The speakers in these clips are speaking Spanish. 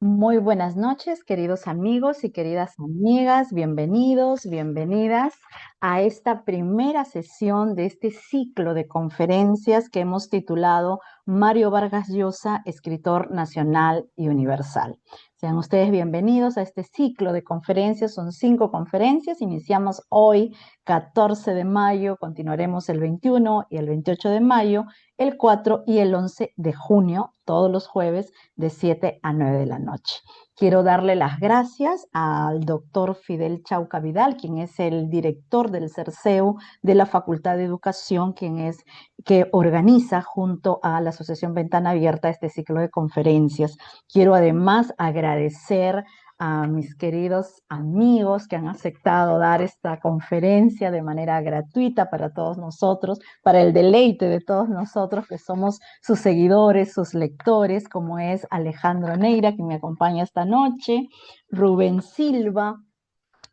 Muy buenas noches, queridos amigos y queridas amigas. Bienvenidos, bienvenidas a esta primera sesión de este ciclo de conferencias que hemos titulado Mario Vargas Llosa, escritor nacional y universal. Sean ustedes bienvenidos a este ciclo de conferencias. Son 5 conferencias. Iniciamos hoy, 14 de mayo, continuaremos el 21 y el 28 de mayo, el 4 y el 11 de junio, todos los jueves de 7 a 9 de la noche. Quiero darle las gracias al doctor Fidel Chauca Vidal, quien es el director del CERCEU de la Facultad de Educación, que organiza junto a la Asociación Ventana Abierta este ciclo de conferencias. Quiero además agradecer a mis queridos amigos que han aceptado dar esta conferencia de manera gratuita para todos nosotros, para el deleite de todos nosotros que somos sus seguidores, sus lectores, como es Alejandro Neira, que me acompaña esta noche, Rubén Silva,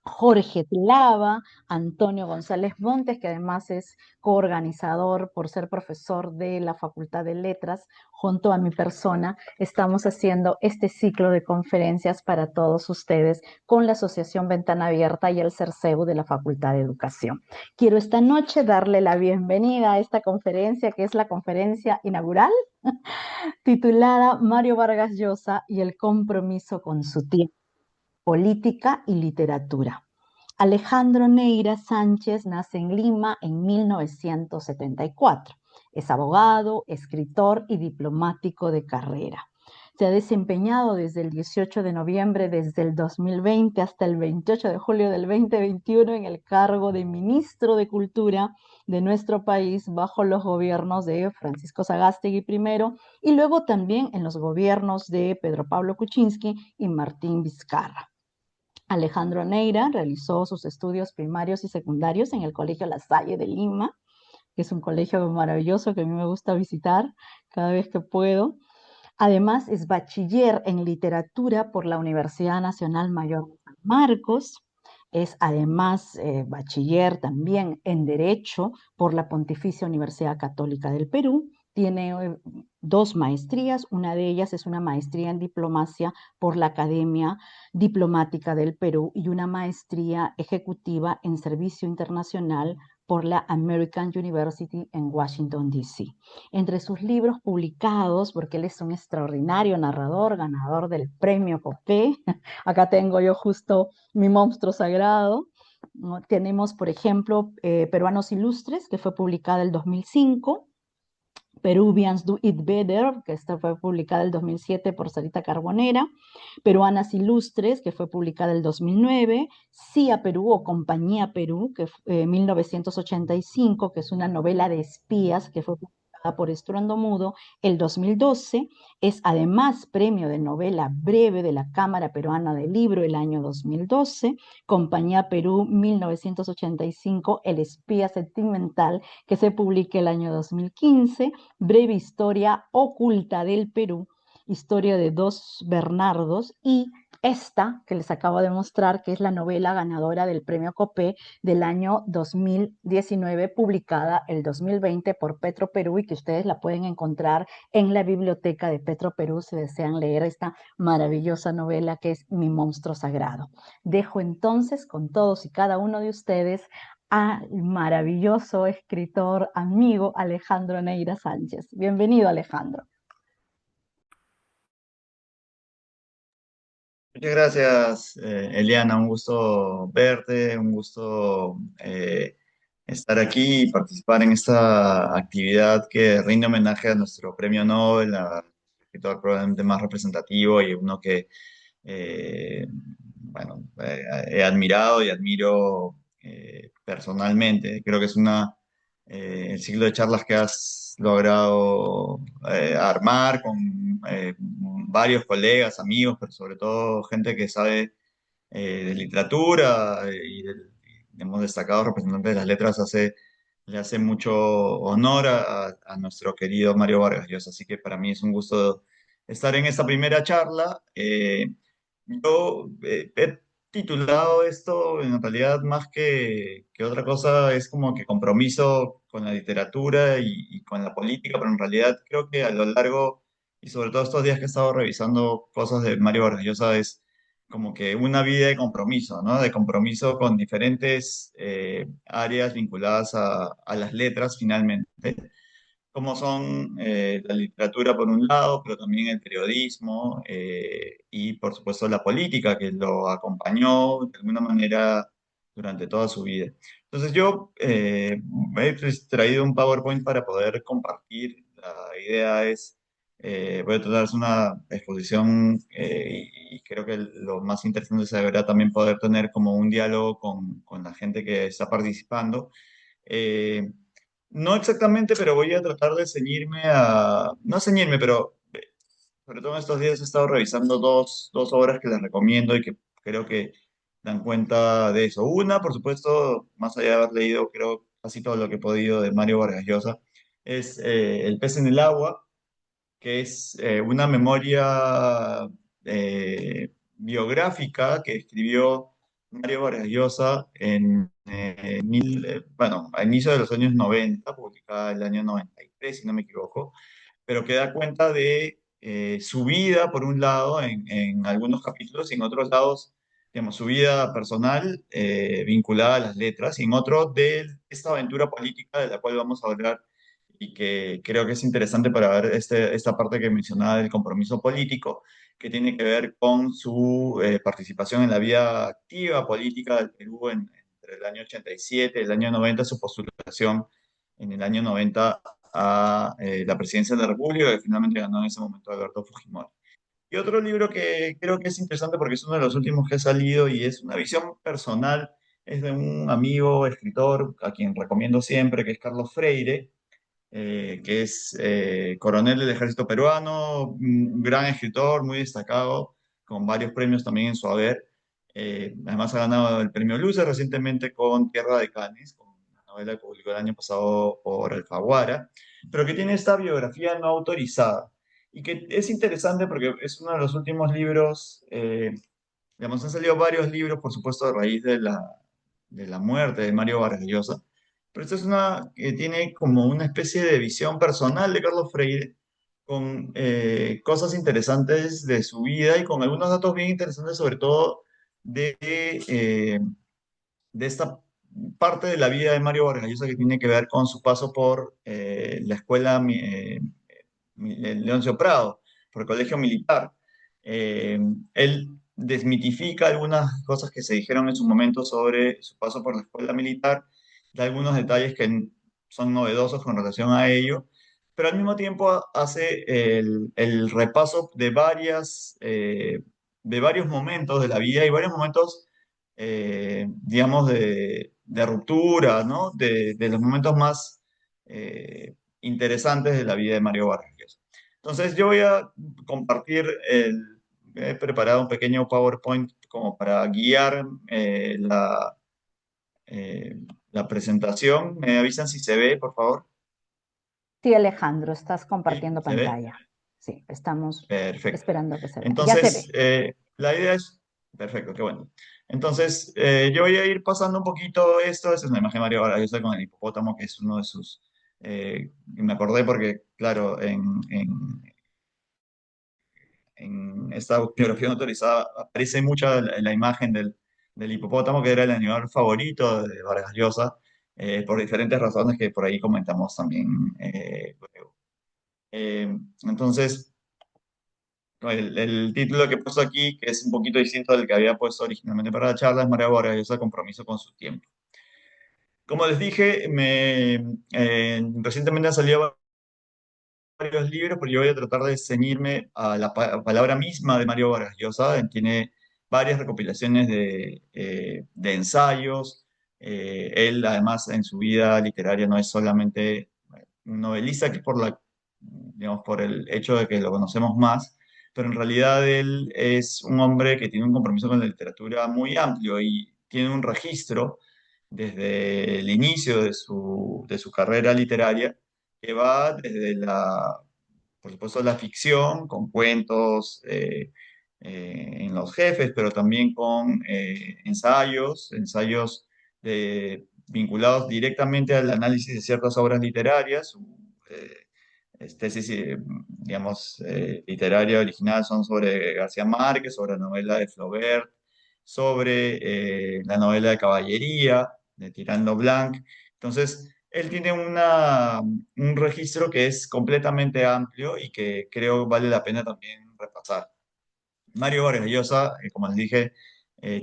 Jorge Tlava, Antonio González Montes, que además es coorganizador por ser profesor de la Facultad de Letras, junto a mi persona, estamos haciendo este ciclo de conferencias para todos ustedes con la Asociación Ventana Abierta y el CERCEU de la Facultad de Educación. Quiero esta noche darle la bienvenida a esta conferencia, que es la conferencia inaugural, titulada Mario Vargas Llosa y el compromiso con su tiempo, política y literatura. Alejandro Neira Sánchez nace en Lima en 1974. Es abogado, escritor y diplomático de carrera. Se ha desempeñado desde el 18 de noviembre desde el 2020 hasta el 28 de julio del 2021 en el cargo de ministro de Cultura de nuestro país bajo los gobiernos de Francisco Sagástegui primero y luego también en los gobiernos de Pedro Pablo Kuczynski y Martín Vizcarra. Alejandro Neira realizó sus estudios primarios y secundarios en el Colegio La Salle de Lima, que es un colegio maravilloso que a mí me gusta visitar cada vez que puedo. Además, es bachiller en literatura por la Universidad Nacional Mayor de San Marcos. Es además bachiller también en Derecho por la Pontificia Universidad Católica del Perú. Tiene 2 maestrías, una de ellas es una maestría en diplomacia por la Academia Diplomática del Perú y una maestría ejecutiva en servicio internacional por la American University en Washington, D.C. Entre sus libros publicados, porque él es un extraordinario narrador, ganador del premio Copé, acá tengo yo justo mi monstruo sagrado, ¿no? Tenemos, por ejemplo, Peruanos Ilustres, que fue publicada en el 2005, Peruvians Do It Better, que esta fue publicada en el 2007 por Sarita Carbonera, Peruanas Ilustres, que fue publicada en el 2009, CIA Perú o Compañía Perú, que fue 1985, que es una novela de espías que fue publicada por Estruendo Mudo el 2012, es además premio de novela breve de la Cámara Peruana del Libro el año 2012, Compañía Perú 1985, El espía sentimental, que se publica el año 2015, Breve historia oculta del Perú, historia de 2 Bernardos, y esta que les acabo de mostrar, que es la novela ganadora del premio Copé del año 2019, publicada el 2020 por Petro Perú y que ustedes la pueden encontrar en la biblioteca de Petro Perú si desean leer esta maravillosa novela que es Mi monstruo sagrado. Dejo entonces con todos y cada uno de ustedes al maravilloso escritor amigo Alejandro Neira Sánchez. Bienvenido, Alejandro. Muchas gracias, Eliana. Un gusto verte, un gusto estar aquí y participar en esta actividad que rinde homenaje a nuestro premio Nobel, al escritor probablemente más representativo y uno que, bueno, he admirado y admiro personalmente. Creo que es el ciclo de charlas que has logrado armar con varios colegas, amigos, pero sobre todo gente que sabe de literatura hemos destacado representantes de las letras, le hace mucho honor a nuestro querido Mario Vargas Llosa. Así que para mí es un gusto estar en esta primera charla. Yo he titulado esto en realidad más que otra cosa, es como que compromiso con la literatura y con la política, pero en realidad creo que a lo largo y sobre todo estos días que he estado revisando cosas de Mario Vargas Llosa, es como que una vida de compromiso, ¿no? De compromiso con diferentes áreas vinculadas a las letras finalmente, como son la literatura por un lado, pero también el periodismo y por supuesto la política que lo acompañó de alguna manera durante toda su vida. Entonces yo he traído un PowerPoint para poder compartir. La idea es, voy a tratar de hacer una exposición y creo que lo más interesante será también poder tener como un diálogo con la gente que está participando. Eh, no exactamente, pero voy a tratar de ceñirme a... No ceñirme, pero sobre todo en estos días he estado revisando dos obras que les recomiendo y que creo que dan cuenta de eso. Una, por supuesto, más allá de haber leído, creo, casi todo lo que he podido de Mario Vargas Llosa, es El pez en el agua, que es una memoria biográfica que escribió Mario Vargas Llosa bueno, a inicio de los años 90, publicada el año 93, si no me equivoco, pero que da cuenta de su vida, por un lado, en algunos capítulos, y en otros lados, digamos, su vida personal vinculada a las letras, y en otro de esta aventura política de la cual vamos a hablar y que creo que es interesante para ver esta parte que mencionaba del compromiso político, que tiene que ver con su participación en la vida activa política del Perú entre el año 87 y el año 90, su postulación en el año 90 a la presidencia de la República, que finalmente ganó en ese momento Alberto Fujimori. Y otro libro que creo que es interesante porque es uno de los últimos que ha salido y es una visión personal, es de un amigo escritor a quien recomiendo siempre, que es Carlos Freire, que es coronel del ejército peruano, un gran escritor, muy destacado, con varios premios también en su haber. Además ha ganado el premio Luce recientemente con Tierra de Canes, con una novela que publicó el año pasado por Alfaguara, pero que tiene esta biografía no autorizada y que es interesante porque es uno de los últimos libros, digamos, han salido varios libros, por supuesto, a raíz de la muerte de Mario Vargas Llosa, pero esta es una que tiene como una especie de visión personal de Carlos Freire, con cosas interesantes de su vida y con algunos datos bien interesantes, sobre todo de esta parte de la vida de Mario Vargas Llosa que tiene que ver con su paso por la escuela Leoncio Prado, por el colegio militar. Eh, Él desmitifica algunas cosas que se dijeron en su momento sobre su paso por la escuela militar, da algunos detalles que son novedosos con relación a ello, pero al mismo tiempo hace el repaso de varios momentos de la vida y varios momentos, digamos, de ruptura, ¿no? De los momentos más interesantes de la vida de Mario Vargas Llosa. Entonces, yo voy a compartir he preparado un pequeño PowerPoint como para guiar eh, la presentación. ¿Me avisan si se ve, por favor? Sí, Alejandro, estás ¿Sí? compartiendo ¿Se ve? pantalla. Sí, estamos Perfecto. esperando que se vea. Ya se Entonces, ve. la idea es, perfecto, qué bueno. Entonces, yo voy a ir pasando un poquito esto. Esta es una imagen de Mario Vargas Llosa con el hipopótamo, que es uno de sus... me acordé porque, claro, en esta biografía no autorizada aparece mucho la imagen del hipopótamo, que era el animal favorito de Vargas Llosa, por diferentes razones que por ahí comentamos también luego. Entonces, el título que he puesto aquí, que es un poquito distinto del que había puesto originalmente para la charla, es María Vargas Llosa, compromiso con su tiempo. Como les dije, recientemente han salido varios libros, pero yo voy a tratar de ceñirme a la palabra misma de Mario Vargas Llosa. Tiene varias recopilaciones de ensayos. Él, además, en su vida literaria no es solamente un novelista, que es digamos, por el hecho de que lo conocemos más, pero en realidad él es un hombre que tiene un compromiso con la literatura muy amplio y tiene un registro desde el inicio de su carrera literaria que va desde por supuesto, la ficción, con cuentos en Los Jefes, pero también con ensayos vinculados directamente al análisis de ciertas obras literarias. tesis, digamos, literaria original son sobre García Márquez, sobre la novela de Flaubert, sobre la novela de Caballería, de Tirando Blanc. Entonces, él tiene un registro que es completamente amplio y que creo vale la pena también repasar. Mario Vargas Llosa, como les dije,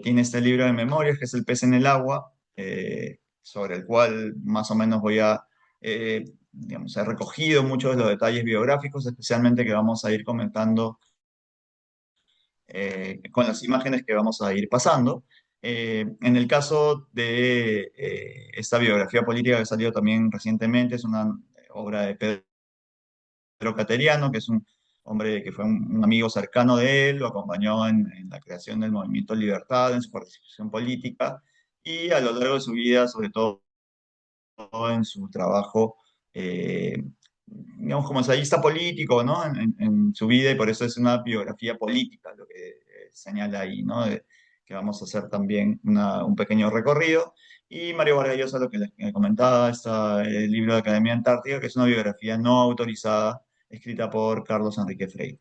tiene este libro de memorias que es El pez en el agua, sobre el cual más o menos digamos, he recogido muchos de los detalles biográficos, especialmente que vamos a ir comentando con las imágenes que vamos a ir pasando. En el caso de esta biografía política que salió también recientemente, es una obra de Pedro Cateriano, que es un hombre que fue un amigo cercano de él, lo acompañó en la creación del Movimiento Libertad, en su participación política y a lo largo de su vida, sobre todo en su trabajo, eh, digamos, como ensayista político, ¿no? En su vida, y por eso es una biografía política lo que señala ahí, ¿no? Que vamos a hacer también un pequeño recorrido. Y Mario Vargas Llosa, lo que les comentaba, está el libro de Academia Antártica, que es una biografía no autorizada, escrita por Carlos Enrique Freire.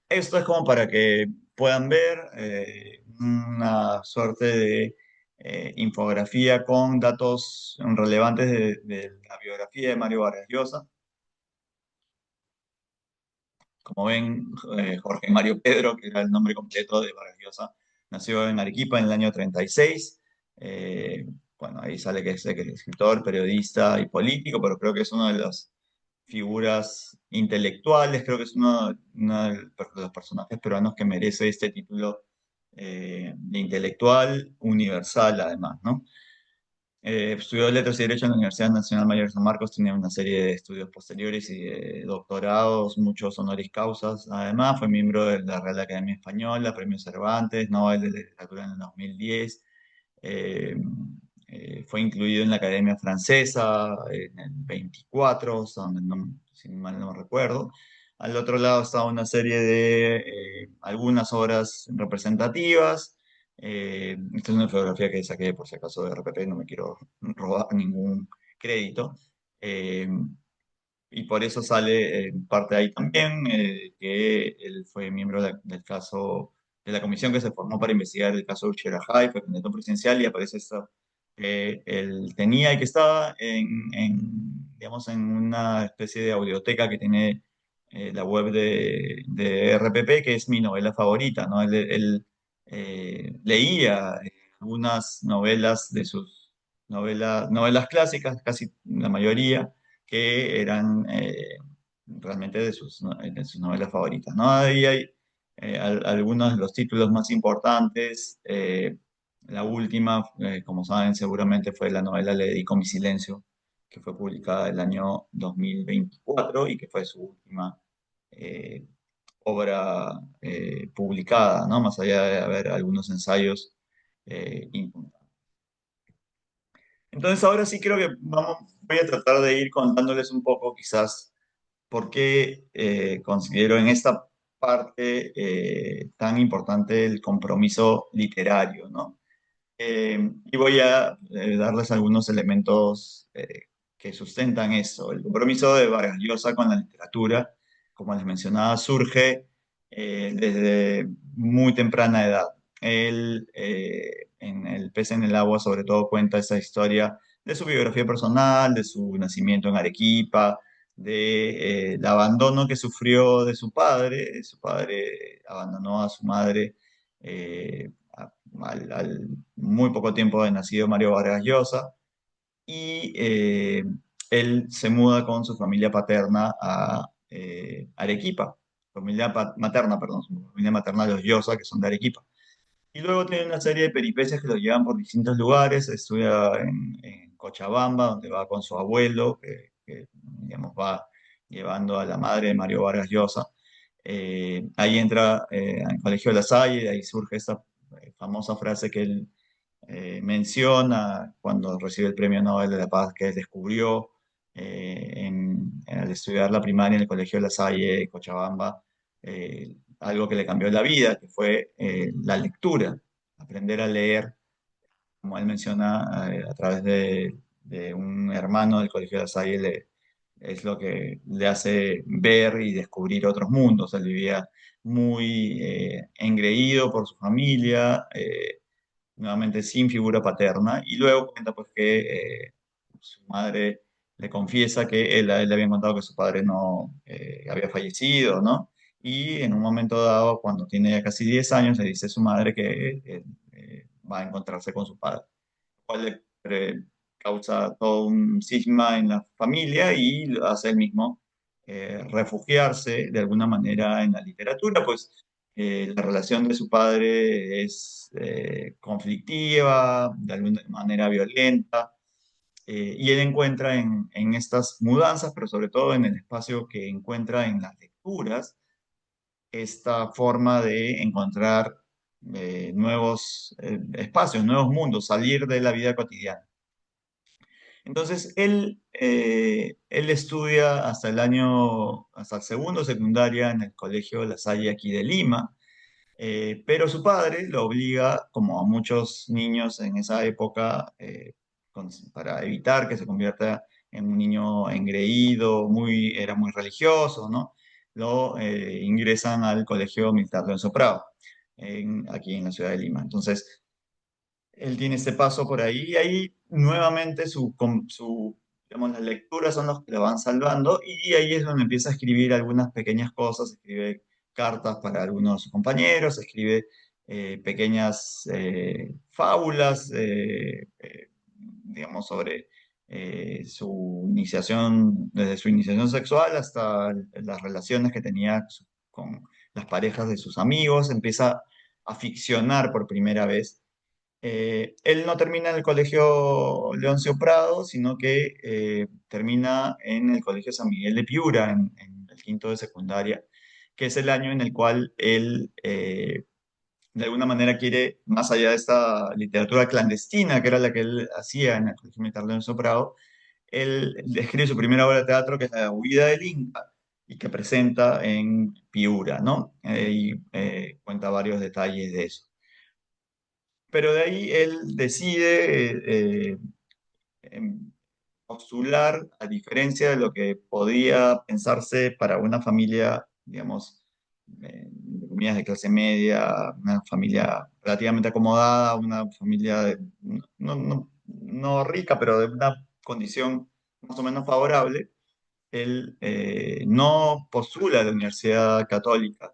Esto es como para que puedan ver una suerte de infografía con datos relevantes de la biografía de Mario Vargas Llosa. Como ven, Jorge Mario Pedro, que era el nombre completo de Vargas Llosa, nació en Arequipa en el año 36. Eh, bueno, ahí sale que es escritor, periodista y político, pero creo que es una de las figuras intelectuales, creo que es uno de los personajes peruanos que merece este título de intelectual universal, además, ¿no? Estudió Letras y Derecho en la Universidad Nacional Mayor de San Marcos, tenía una serie de estudios posteriores y de doctorados, muchos honoris causas. Además, fue miembro de la Real Academia Española, Premio Cervantes, Nobel de Literatura en el 2010. Eh, Fue incluido en la Academia Francesa en el 24, si mal no recuerdo. Al otro lado está una serie de algunas obras representativas. Esta es una fotografía que saqué por si acaso de RPP, no me quiero robar ningún crédito. Eh, y por eso sale parte ahí también que él fue miembro del caso, de la comisión que se formó para investigar el caso Uchiha High, fue candidato presidencial y aparece esto que él tenía y que estaba digamos, en una especie de audioteca que tiene la web de RPP, que es mi novela favorita, ¿no? Él, leía algunas novelas de sus novelas clásicas, casi la mayoría que eran realmente de sus novelas favoritas, ¿no? Ahí hay algunos de los títulos más importantes. La última, como saben, seguramente fue la novela Le dedico mi silencio, que fue publicada el año 2024 y que fue su última eh, obra publicada, ¿no? Más allá de haber algunos ensayos importantes. Entonces ahora sí creo que voy a tratar de ir contándoles un poco quizás por qué considero en esta parte tan importante el compromiso literario, ¿no? Y voy a darles algunos elementos que sustentan eso. El compromiso de Vargas Llosa con la literatura, como les mencionaba, surge desde muy temprana edad. Él, en El pez en el agua, sobre todo, cuenta esa historia de su biografía personal, de su nacimiento en Arequipa, de el abandono que sufrió de su padre. Su padre abandonó a su madre al muy poco tiempo de nacido Mario Vargas Llosa, y él se muda con su familia paterna a Arequipa, materna, perdón, su familia materna los Llosa, que son de Arequipa. Y luego tiene una serie de peripecias que lo llevan por distintos lugares. Estudia en Cochabamba, donde va con su abuelo, digamos, va llevando a la madre de Mario Vargas Llosa. Ahí entra al Colegio de La Salle, y ahí surge esta famosa frase que él menciona cuando recibe el Premio Nobel de la Paz, que él descubrió al estudiar la primaria en el Colegio de La Salle, Cochabamba, algo que le cambió la vida, que fue la lectura, aprender a leer, como él menciona, a través de un hermano del Colegio de La Salle, es lo que le hace ver y descubrir otros mundos. Él vivía muy engreído por su familia, nuevamente sin figura paterna, y luego cuenta pues que su madre le confiesa que él le había contado que su padre no había fallecido, ¿no? Y en un momento dado, cuando tiene ya casi 10 años, le dice a su madre que va a encontrarse con su padre, lo cual causa todo un cisma en la familia y lo hace él mismo refugiarse de alguna manera en la literatura, pues la relación de su padre es conflictiva, de alguna manera violenta, y él encuentra en estas mudanzas, pero sobre todo en el espacio que encuentra en las lecturas, esta forma de encontrar nuevos espacios, nuevos mundos, salir de la vida cotidiana. Entonces, él estudia hasta el segundo secundaria en el Colegio La Salle aquí de Lima, pero su padre lo obliga, como a muchos niños en esa época, para evitar que se convierta en un niño engreído, era muy religioso, ¿no? Lo ingresan al Colegio Militar León Soprado, aquí en la ciudad de Lima. Entonces, él tiene ese paso por ahí y ahí nuevamente digamos, las lecturas son los que lo van salvando y ahí es donde empieza a escribir algunas pequeñas cosas, escribe cartas para algunos de sus compañeros, escribe pequeñas fábulas, digamos, sobre su iniciación, desde su iniciación sexual hasta las relaciones que tenía con las parejas de sus amigos, empieza a ficcionar por primera vez. Él no termina en el colegio Leoncio Prado, sino que termina en el colegio San Miguel de Piura, en el quinto de secundaria, que es el año en el cual él de alguna manera quiere, más allá de esta literatura clandestina, que era la que él hacía en el colegio militar Leoncio Prado, él escribe su primera obra de teatro, que es La huida del Inca, y que presenta en Piura, ¿no? Y cuenta varios detalles de eso. Pero de ahí él decide em, postular, a diferencia de lo que podía pensarse para una familia, digamos, de comillas, de clase media, una familia relativamente acomodada, una familia no rica, pero de una condición más o menos favorable. Él no postula a la Universidad Católica,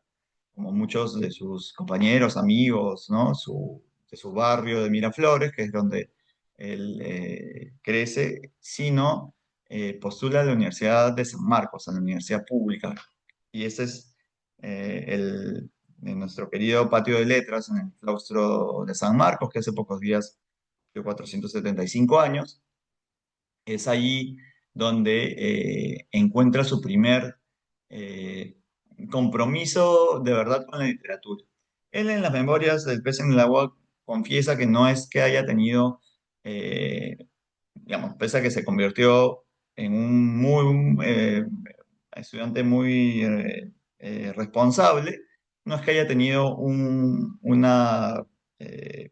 como muchos de sus compañeros, amigos, ¿no? De su barrio de Miraflores, que es donde él crece, sino postula a la Universidad de San Marcos, a la universidad pública. Y ese es en nuestro querido patio de letras, en el claustro de San Marcos, que hace pocos días de 475 años. Es allí donde encuentra su primer eh, compromiso de verdad con la literatura. Él en las memorias del pez en el agua confiesa que no es que haya tenido, eh, digamos, pese a que se convirtió en un estudiante muy responsable, no es que haya tenido eh,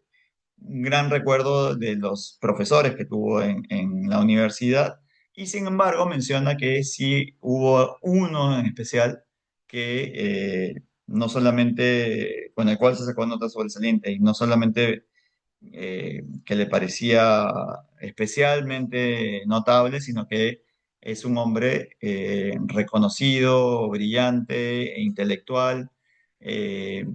un gran recuerdo de los profesores que tuvo en la universidad y sin embargo menciona que sí hubo uno en especial que no solamente, con el cual se sacó nota sobresaliente y no solamente que le parecía especialmente notable, sino que es un hombre reconocido, brillante e intelectual, eh,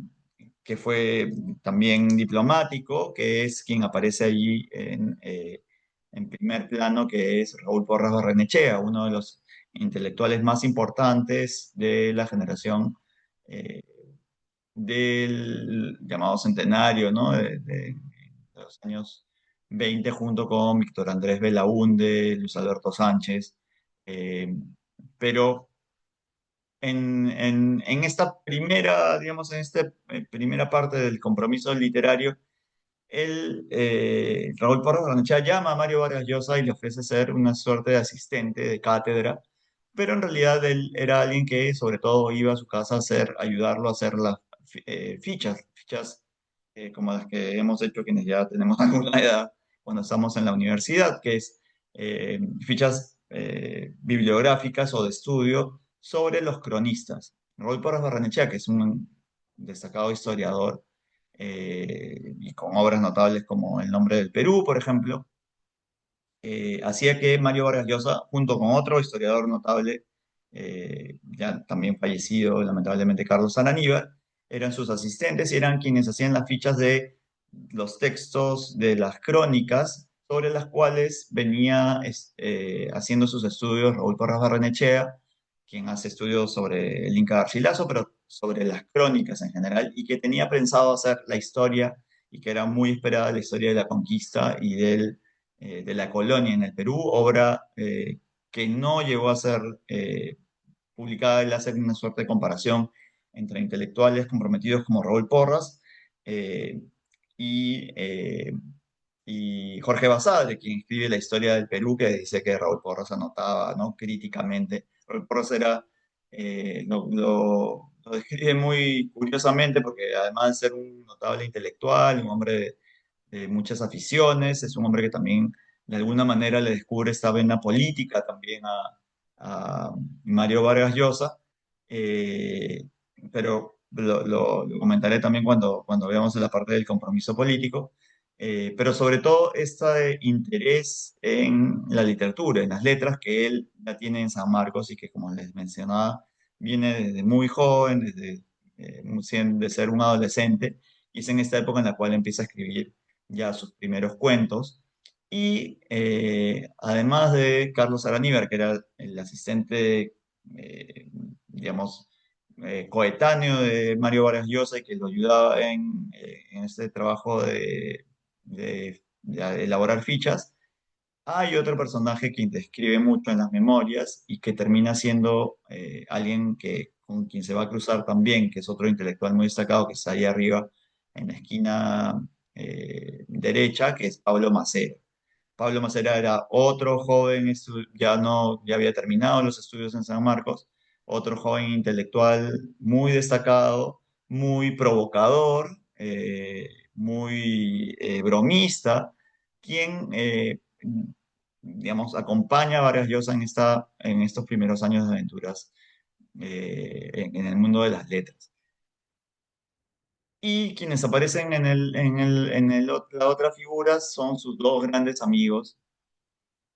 que fue también diplomático, que es quien aparece allí en primer plano, que es Raúl Porras Barrenechea, uno de los intelectuales más importantes de la generación eh, del llamado centenario, ¿no? De los años 20 junto con Víctor Andrés Belaúnde, Luis Alberto Sánchez. eh, pero en esta primera, digamos, en esta primera parte del compromiso literario, Raúl Porras Barnechea llama a Mario Vargas Llosa y le ofrece ser una suerte de asistente de cátedra, pero en realidad él era alguien que sobre todo iba a su casa a ayudarlo a hacer las fichas como las que hemos hecho quienes ya tenemos alguna edad cuando estamos en la universidad, que es fichas bibliográficas o de estudio sobre los cronistas. Raúl Porras Barrenechea, que es un destacado historiador y con obras notables como El nombre del Perú, por ejemplo, hacía que Mario Vargas Llosa, junto con otro historiador notable, ya también fallecido, lamentablemente Carlos Araníbar, eran sus asistentes y eran quienes hacían las fichas de los textos de las crónicas sobre las cuales venía haciendo sus estudios Raúl Porras Barrenechea, quien hace estudios sobre el Inca Garcilaso, pero sobre las crónicas en general, y que tenía pensado hacer la historia y que era muy esperada la historia de la conquista y de la colonia en el Perú, obra que no llegó a ser publicada. Él hace una suerte de comparación entre intelectuales comprometidos como Raúl Porras eh, y, eh, y Jorge Basadre, quien escribe la historia del Perú, que dice que Raúl Porras anotaba, ¿no?, críticamente. Raúl Porras era, lo describe muy curiosamente porque además de ser un notable intelectual, un hombre de muchas aficiones, es un hombre que también de alguna manera le descubre esta vena política también a Mario Vargas Llosa, eh, pero lo comentaré también cuando veamos la parte del compromiso político, pero sobre todo este interés en la literatura, en las letras que él ya tiene en San Marcos y que, como les mencionaba, viene desde muy joven, desde de ser un adolescente, y es en esta época en la cual empieza a escribir ya sus primeros cuentos. Y además de Carlos Araníbar, que era el asistente, digamos, coetáneo de Mario Vargas Llosa y que lo ayudaba en este trabajo de elaborar fichas, hay otro personaje quien describe mucho en las memorias y que termina siendo alguien con quien se va a cruzar también, que es otro intelectual muy destacado que está ahí arriba en la esquina derecha, que es Pablo Macera. Pablo Macera era otro joven, ya no, ya había terminado los estudios en San Marcos, otro joven intelectual muy destacado, muy provocador, muy bromista, quien, digamos, acompaña a Vargas Llosa en estos primeros años de aventuras en el mundo de las letras. Y quienes aparecen la otra figura son sus dos grandes amigos,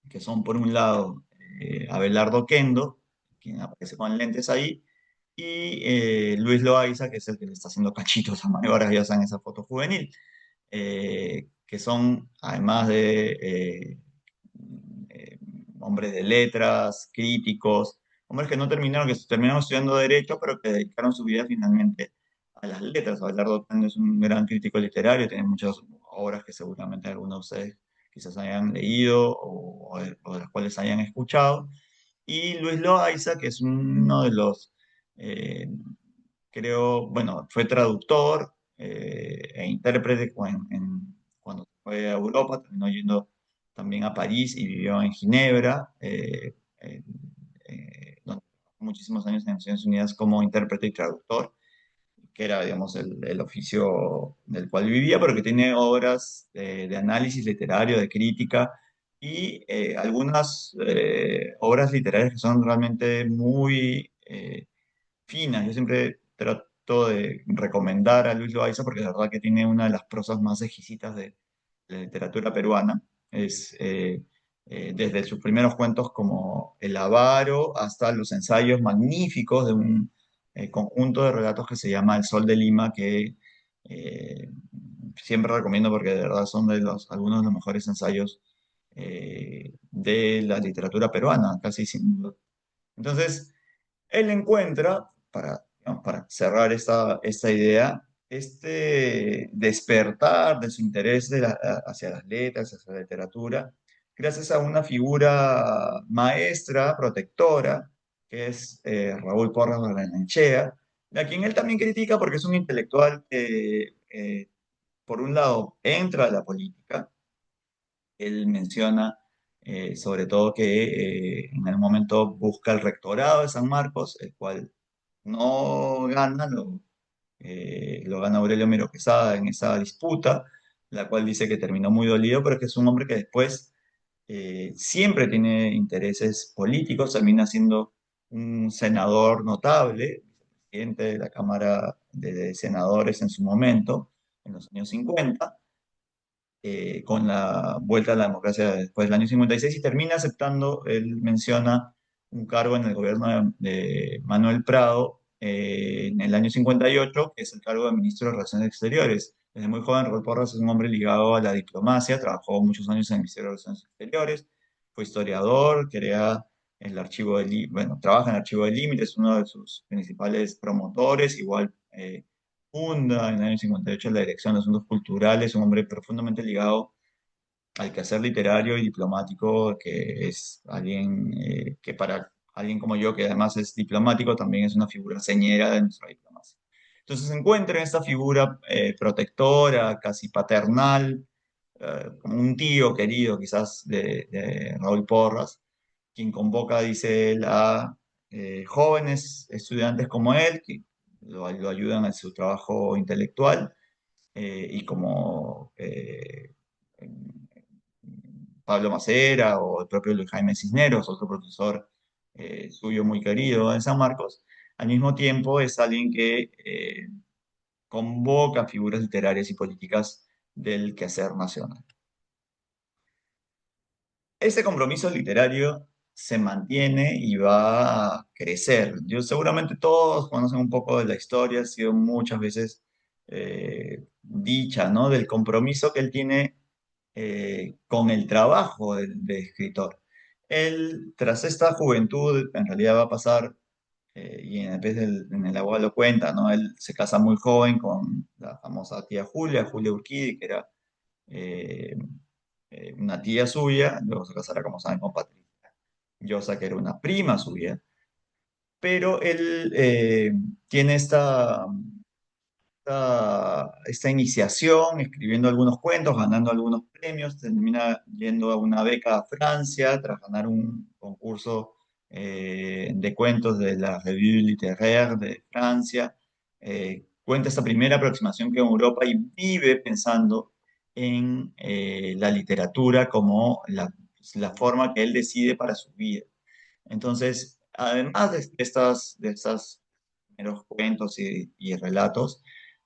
que son por un lado Abelardo Kendo, quien aparece con lentes ahí, y Luis Loaiza, que es el que le está haciendo cachitos a Mario Vargas Llosa en esa foto juvenil, que son, además de eh, hombres de letras, críticos, hombres que no terminaron, que terminaron estudiando Derecho, pero que dedicaron su vida finalmente a las letras. Abelardo Kendo es un gran crítico literario, tiene muchas obras que seguramente algunos de ustedes quizás hayan leído o de las cuales hayan escuchado. Y Luis Loaiza, que es uno de los, eh, creo, bueno, fue traductor e intérprete cuando fue a Europa, terminó yendo también a París y vivió en Ginebra, donde trabajó muchísimos años en Naciones Unidas como intérprete y traductor, que era, digamos, el oficio del cual vivía, pero que tiene obras de análisis literario, de crítica y algunas obras literarias que son realmente muy finas. Yo siempre trato de recomendar a Luis Loaiza porque es verdad que tiene una de las prosas más exquisitas de la literatura peruana. Es desde sus primeros cuentos como El Avaro hasta los ensayos magníficos de un conjunto de relatos que se llama El Sol de Lima, que eh, siempre recomiendo porque de verdad son algunos de los mejores ensayos de la literatura peruana, casi sin duda. Entonces, él encuentra, digamos, para cerrar esta idea, este despertar de su interés hacia las letras, hacia la literatura, gracias a una figura maestra, protectora, que es Raúl Porras Barrenechea, a quien él también critica porque es un intelectual que, por un lado, entra a la política. Él menciona sobre todo que en el momento busca el rectorado de San Marcos, el cual no gana, lo gana Aurelio Miro Quesada en esa disputa, la cual dice que terminó muy dolido, pero que es un hombre que después siempre tiene intereses políticos, termina siendo un senador notable, presidente de la Cámara de Senadores en su momento, en los años 50, con la vuelta a la democracia después del año 56 y termina aceptando, él menciona un cargo en el gobierno de Manuel Prado en el año 58, que es el cargo de ministro de Relaciones Exteriores. Desde muy joven, Raúl Porras es un hombre ligado a la diplomacia, trabajó muchos años en el Ministerio de Relaciones Exteriores, fue historiador, crea el archivo bueno, trabaja en el archivo de límites, uno de sus principales promotores, igual funda en el año 58 la Dirección de Asuntos Culturales, un hombre profundamente ligado al quehacer literario y diplomático, que es alguien que para alguien como yo, que además es diplomático, también es una figura señera de nuestra diplomacia. Entonces se encuentra en esta figura protectora, casi paternal, como un tío querido quizás de Raúl Porras, quien convoca, dice él, a jóvenes estudiantes como él, que lo ayudan en su trabajo intelectual, y como Pablo Macera o el propio Luis Jaime Cisneros, otro profesor suyo muy querido en San Marcos, al mismo tiempo es alguien que convoca figuras literarias y políticas del quehacer nacional. Ese compromiso literario se mantiene y va a crecer. Yo seguramente todos conocen un poco de la historia, ha sido muchas veces dicha, ¿no? Del compromiso que él tiene con el trabajo de escritor. Él, tras esta juventud, en realidad va a pasar, y en el pez en el agua lo cuenta, ¿no? Él se casa muy joven con la famosa tía Julia, Julia Urquidi, que era eh, una tía suya, luego se casará, como saben, con Patricia Llosa, que era una prima suya, pero él tiene esta iniciación, escribiendo algunos cuentos, ganando algunos premios, termina yendo a una beca a Francia tras ganar un concurso de cuentos de la Revue Littéraire de Francia. Cuenta esta primera aproximación que en Europa y vive pensando en la literatura como la forma que él decide para su vida. Entonces, además de estas primeros cuentos y relatos,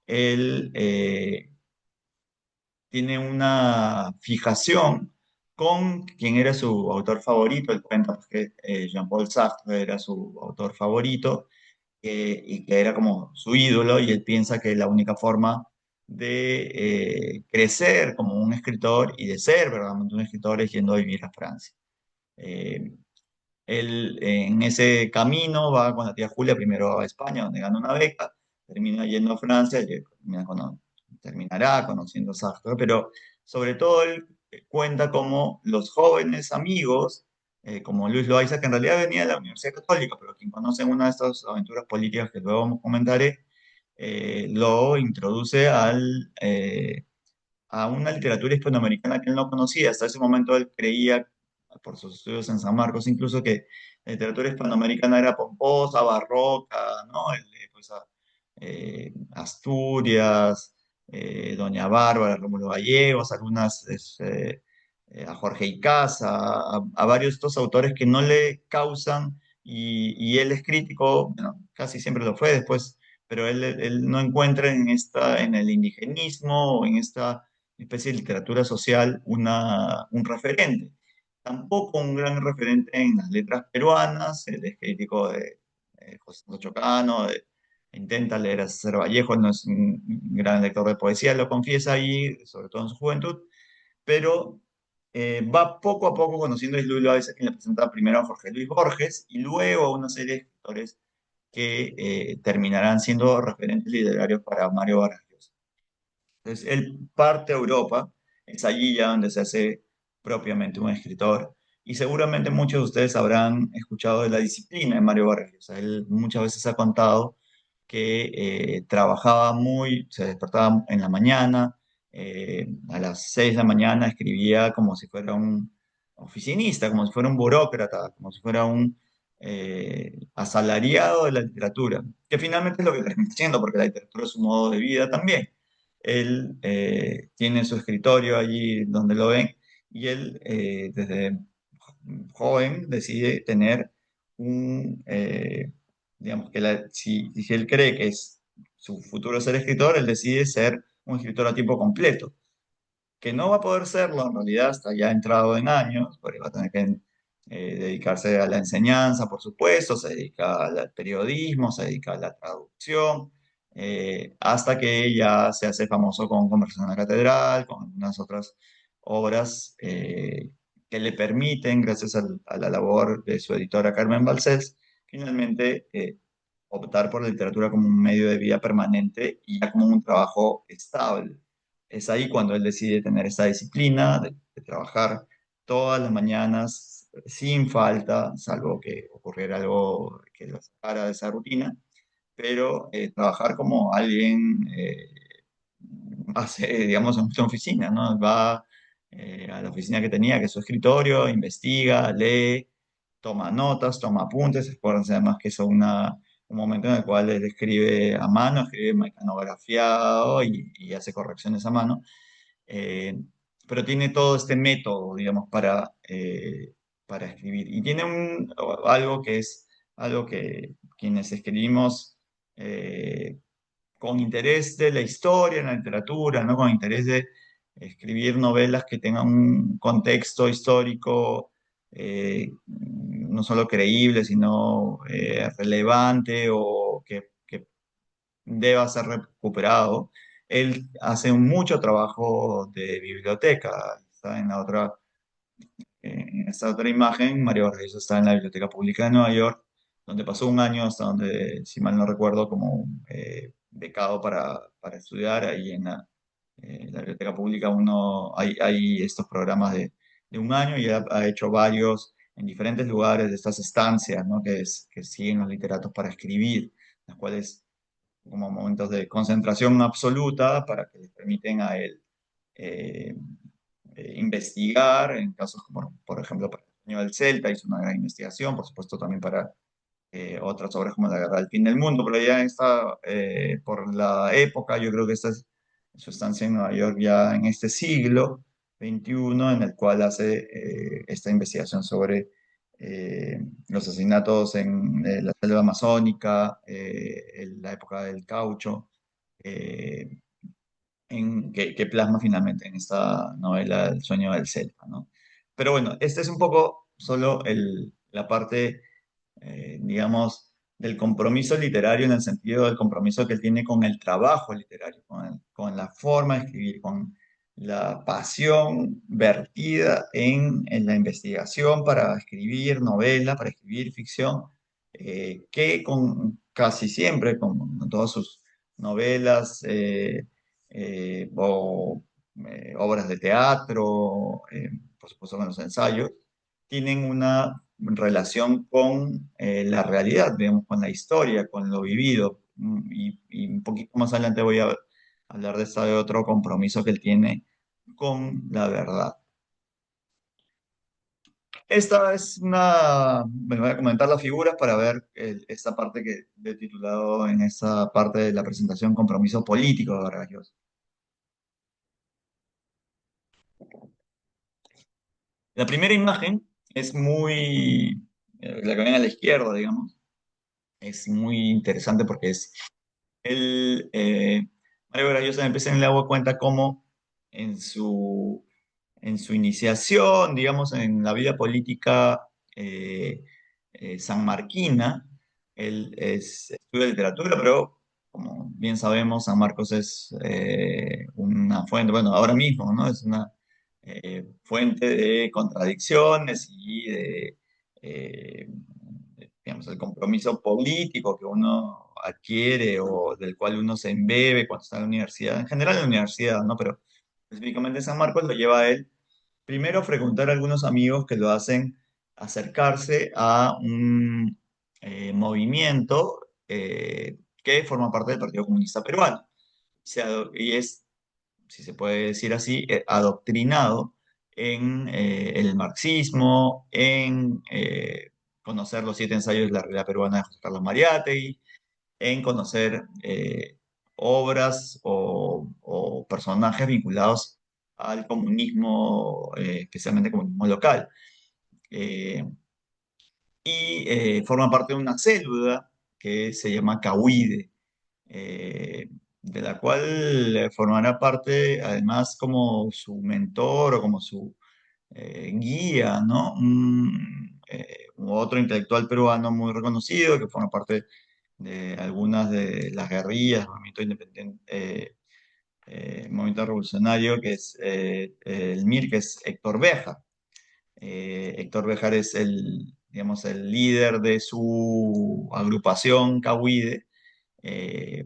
él tiene una fijación con quien era su autor favorito. Él cuenta pues, que Jean-Paul Sartre era su autor favorito y que era como su ídolo, y él piensa que la única forma de crecer como un escritor y de ser verdaderamente un escritor es yendo a vivir a Francia. Eh, Él en ese camino va con la tía Julia primero a España, donde gana una beca, termina yendo a Francia, y terminará conociendo a Sartre, pero sobre todo él cuenta cómo los jóvenes amigos, como Luis Loaiza, que en realidad venía de la Universidad Católica, pero quien conoce una de estas aventuras políticas que luego comentaré, lo introduce a una literatura hispanoamericana que él no conocía. Hasta ese momento él creía, por sus estudios en San Marcos, incluso que la literatura hispanoamericana era pomposa, barroca, ¿no? Pues, Asturias, Doña Bárbara, Rómulo Gallegos, algunas, a Jorge Icaza, a varios de estos autores que no le causan, y él es crítico, bueno, casi siempre lo fue después, pero él no encuentra en el indigenismo o en esta especie de literatura social un referente. Tampoco un gran referente en las letras peruanas. Él es crítico de José Antonio Chocano, intenta leer a César Vallejo, no es un gran lector de poesía, lo confiesa ahí, sobre todo en su juventud, pero va poco a poco conociendo a Luis Loaiza, quien le presenta primero a Jorge Luis Borges y luego a una serie de escritores que terminarán siendo referentes literarios para Mario Vargas Llosa. Entonces, él parte a Europa, es allí ya donde se hace propiamente un escritor. Y seguramente muchos de ustedes habrán escuchado de la disciplina de Mario Vargas Llosa. Él muchas veces ha contado que trabajaba se despertaba en la mañana, a las 6 de la mañana escribía como si fuera un oficinista, como si fuera un burócrata, como si fuera un asalariado de la literatura, que finalmente es lo que termina siendo, porque la literatura es un modo de vida también. Él tiene su escritorio allí donde lo ven y él desde joven decide tener digamos que si él cree que es su futuro ser escritor, él decide ser un escritor a tiempo completo, que no va a poder serlo en realidad hasta ya entrado en años, porque va a tener que dedicarse a la enseñanza, por supuesto, se dedica al periodismo, se dedica a la traducción, hasta que ya se hace famoso con Conversación en la Catedral, con algunas otras obras que le permiten, gracias a la labor de su editora Carmen Balcells, finalmente optar por la literatura como un medio de vida permanente y ya como un trabajo estable. Es ahí cuando él decide tener esa disciplina de trabajar todas las mañanas sin falta, salvo que ocurriera algo que lo sacara de esa rutina, pero trabajar como alguien hace, digamos, en una oficina, ¿no? Va a la oficina que tenía, que es su escritorio, investiga, lee, toma notas, toma apuntes. Acuérdense además que es un momento en el cual él escribe a mano, escribe mecanografiado y hace correcciones a mano. Eh, pero tiene todo este método, digamos, para escribir. Y tiene algo que es algo que quienes escribimos con interés de la historia, en la literatura, ¿no? Con interés de escribir novelas que tengan un contexto histórico no solo creíble, sino relevante o que deba ser recuperado. Él hace mucho trabajo de biblioteca. Está en la otra, en esta otra imagen, Mario Vargas está en la Biblioteca Pública de Nueva York, donde pasó un año hasta donde, si mal no recuerdo, como becado para estudiar. Ahí en la Biblioteca Pública hay estos programas de un año y ha hecho varios en diferentes lugares de estas estancias, ¿no? Que siguen los literatos para escribir, las cuales como momentos de concentración absoluta para que les permiten a él eh, investigar, en casos como, por ejemplo, para el Sueño del Celta hizo una gran investigación, por supuesto también para otras obras como La Guerra del Fin del Mundo, pero ya está, por la época, yo creo que esta es su estancia en Nueva York ya en este siglo XXI, en el cual hace esta investigación sobre los asesinatos en la selva amazónica, en la época del caucho, eh, que plasma finalmente en esta novela El sueño del Celta, ¿no? Pero bueno, este es un poco solo la parte digamos, del compromiso literario en el sentido del compromiso que él tiene con el trabajo literario, con la forma de escribir, con la pasión vertida en la investigación para escribir novela, para escribir ficción, que casi siempre, con todas sus novelas o obras de teatro, por supuesto con los ensayos, tienen una relación con la realidad, digamos, con la historia, con lo vivido. Y un poquito más adelante voy a hablar de este otro compromiso que él tiene con la verdad. Esta es me voy a comentar las figuras para ver esta parte que he titulado en esta parte de la presentación, compromiso político de Vargas Llosa. La primera imagen es la que ven a la izquierda, digamos, es muy interesante porque es él, Mario Vargas empecé en el agua cuenta cómo en en su iniciación, digamos, en la vida política eh, sanmarquina, él estudia literatura, pero como bien sabemos, San Marcos es una fuente, bueno, ahora mismo, ¿no? Es una fuente de contradicciones y eh, digamos, el compromiso político que uno adquiere o del cual uno se embebe cuando está en la universidad, en general en la universidad, ¿no? Pero específicamente en San Marcos lo lleva a él primero a frecuentar a algunos amigos que lo hacen acercarse a un movimiento que forma parte del Partido Comunista Peruano. Y es, si se puede decir así, adoctrinado en el marxismo, en conocer los siete ensayos de la realidad peruana de José Carlos Mariátegui, en conocer obras o personajes vinculados al comunismo, especialmente comunismo local. Eh, Forma parte de una célula que se llama CAUIDE, de la cual formará parte además como su mentor o como su guía, ¿no? Otro intelectual peruano muy reconocido que forma parte de algunas de las guerrillas, movimiento independiente, movimiento revolucionario, que es el MIR, que es Héctor Béjar. Héctor Béjar es digamos, el líder de su agrupación Cahuide. Eh,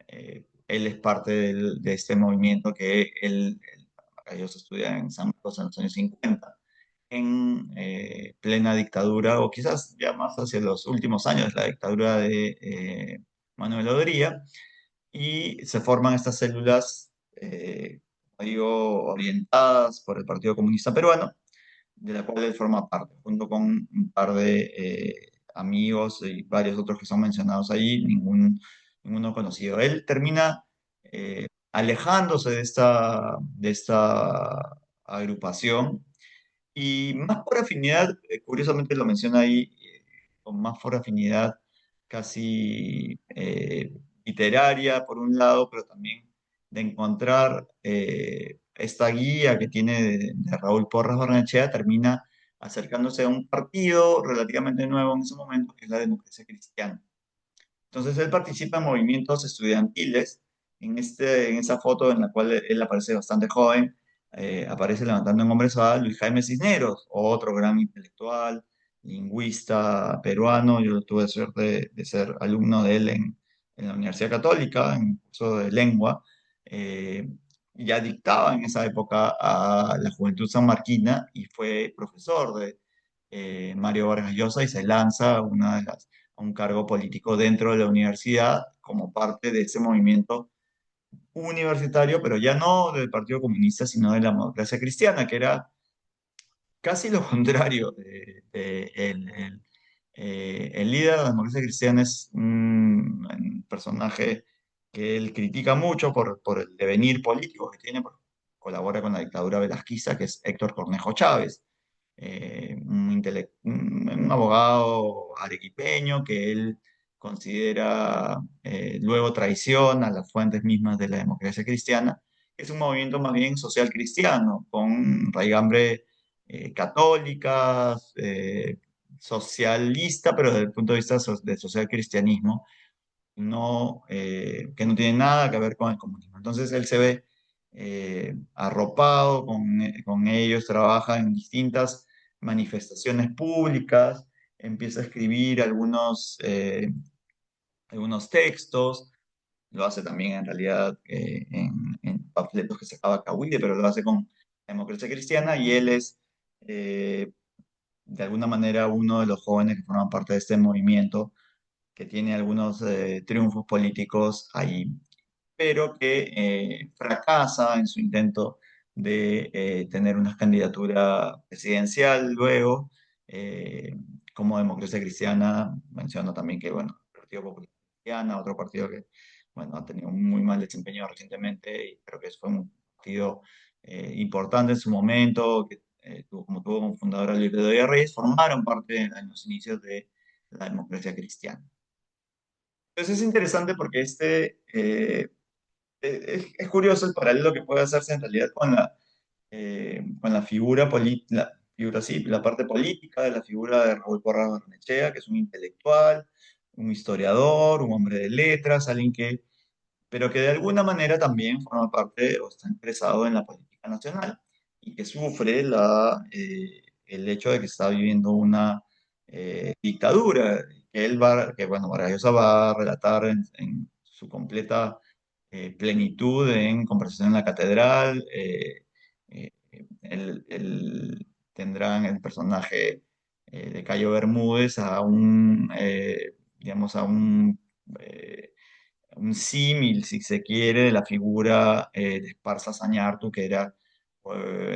Él es parte de este movimiento que ellos estudian en San Marcos en los años 50 en plena dictadura, o quizás ya más hacia los últimos años, la dictadura de Manuel Odría, y se forman estas células, como digo, orientadas por el Partido Comunista Peruano, de la cual él forma parte, junto con un par de amigos y varios otros que son mencionados ahí, ninguno conocido. Él termina alejándose de esta agrupación y más por afinidad, curiosamente lo menciona ahí, con más por afinidad casi literaria por un lado, pero también de encontrar esta guía que tiene de Raúl Porras Barnechea, termina acercándose a un partido relativamente nuevo en ese momento, que es la Democracia Cristiana. Entonces él participa en movimientos estudiantiles. En esa foto en la cual él aparece bastante joven, aparece levantando en hombres a Luis Jaime Cisneros, otro gran intelectual, lingüista peruano. Yo tuve suerte de ser alumno de él en la Universidad Católica, en el curso de lengua. Eh, ya dictaba en esa época a la Juventud Sanmarquina y fue profesor de Mario Vargas Llosa y se lanza a un cargo político dentro de la universidad como parte de ese movimiento universitario, pero ya no del Partido Comunista, sino de la democracia cristiana, que era casi lo contrario. El líder de la democracia cristiana es un personaje que él critica mucho por el devenir político que tiene, porque colabora con la dictadura velasquista, que es Héctor Cornejo Chávez, un abogado arequipeño que él considera luego traición a las fuentes mismas de la democracia cristiana. Es un movimiento más bien social cristiano, con raigambre católica, socialista, pero desde el punto de vista del social cristianismo, que no tiene nada que ver con el comunismo. Entonces él se ve arropado con ellos, trabaja en distintas manifestaciones públicas, empieza a escribir algunos textos, lo hace también en realidad en panfletos que sacaba Cahuide, pero lo hace con la democracia cristiana y él es de alguna manera uno de los jóvenes que forman parte de este movimiento que tiene algunos triunfos políticos ahí, pero que fracasa en su intento de tener una candidatura presidencial luego, eh, como Democracia Cristiana. Menciono también que, bueno, el Partido Popular Cristiano, otro partido que, bueno, ha tenido un muy mal desempeño recientemente, y creo que fue un partido importante en su momento, que tuvo como fundador a Luis Bedoya Reyes, formaron parte en los inicios de la democracia cristiana. Entonces es interesante porque es curioso el paralelo que puede hacerse en realidad con la figura sí, la parte política de la figura de Raúl Porras Barnechea, que es un intelectual, un historiador, un hombre de letras, pero que de alguna manera también forma parte o está interesado en la política nacional y que sufre el hecho de que está viviendo una dictadura, que bueno, Vargas Llosa va a relatar en su completa plenitud en Conversación en la Catedral. Tendrán el personaje de Cayo Bermúdez digamos, eh, un símil, si se quiere, de la figura de Esparza Sañartu, que era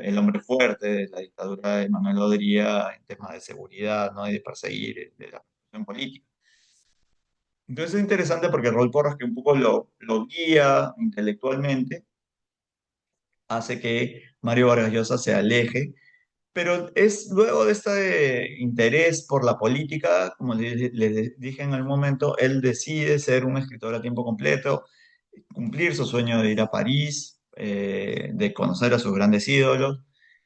el hombre fuerte de la dictadura de Manuel Odría en temas de seguridad, ¿no? Y de perseguir de la persecución política. Entonces es interesante porque Raúl Porras, que un poco lo guía intelectualmente, hace que Mario Vargas Llosa se aleje, pero es luego de este interés por la política, como les dije en el momento, él decide ser un escritor a tiempo completo, cumplir su sueño de ir a París, de conocer a sus grandes ídolos,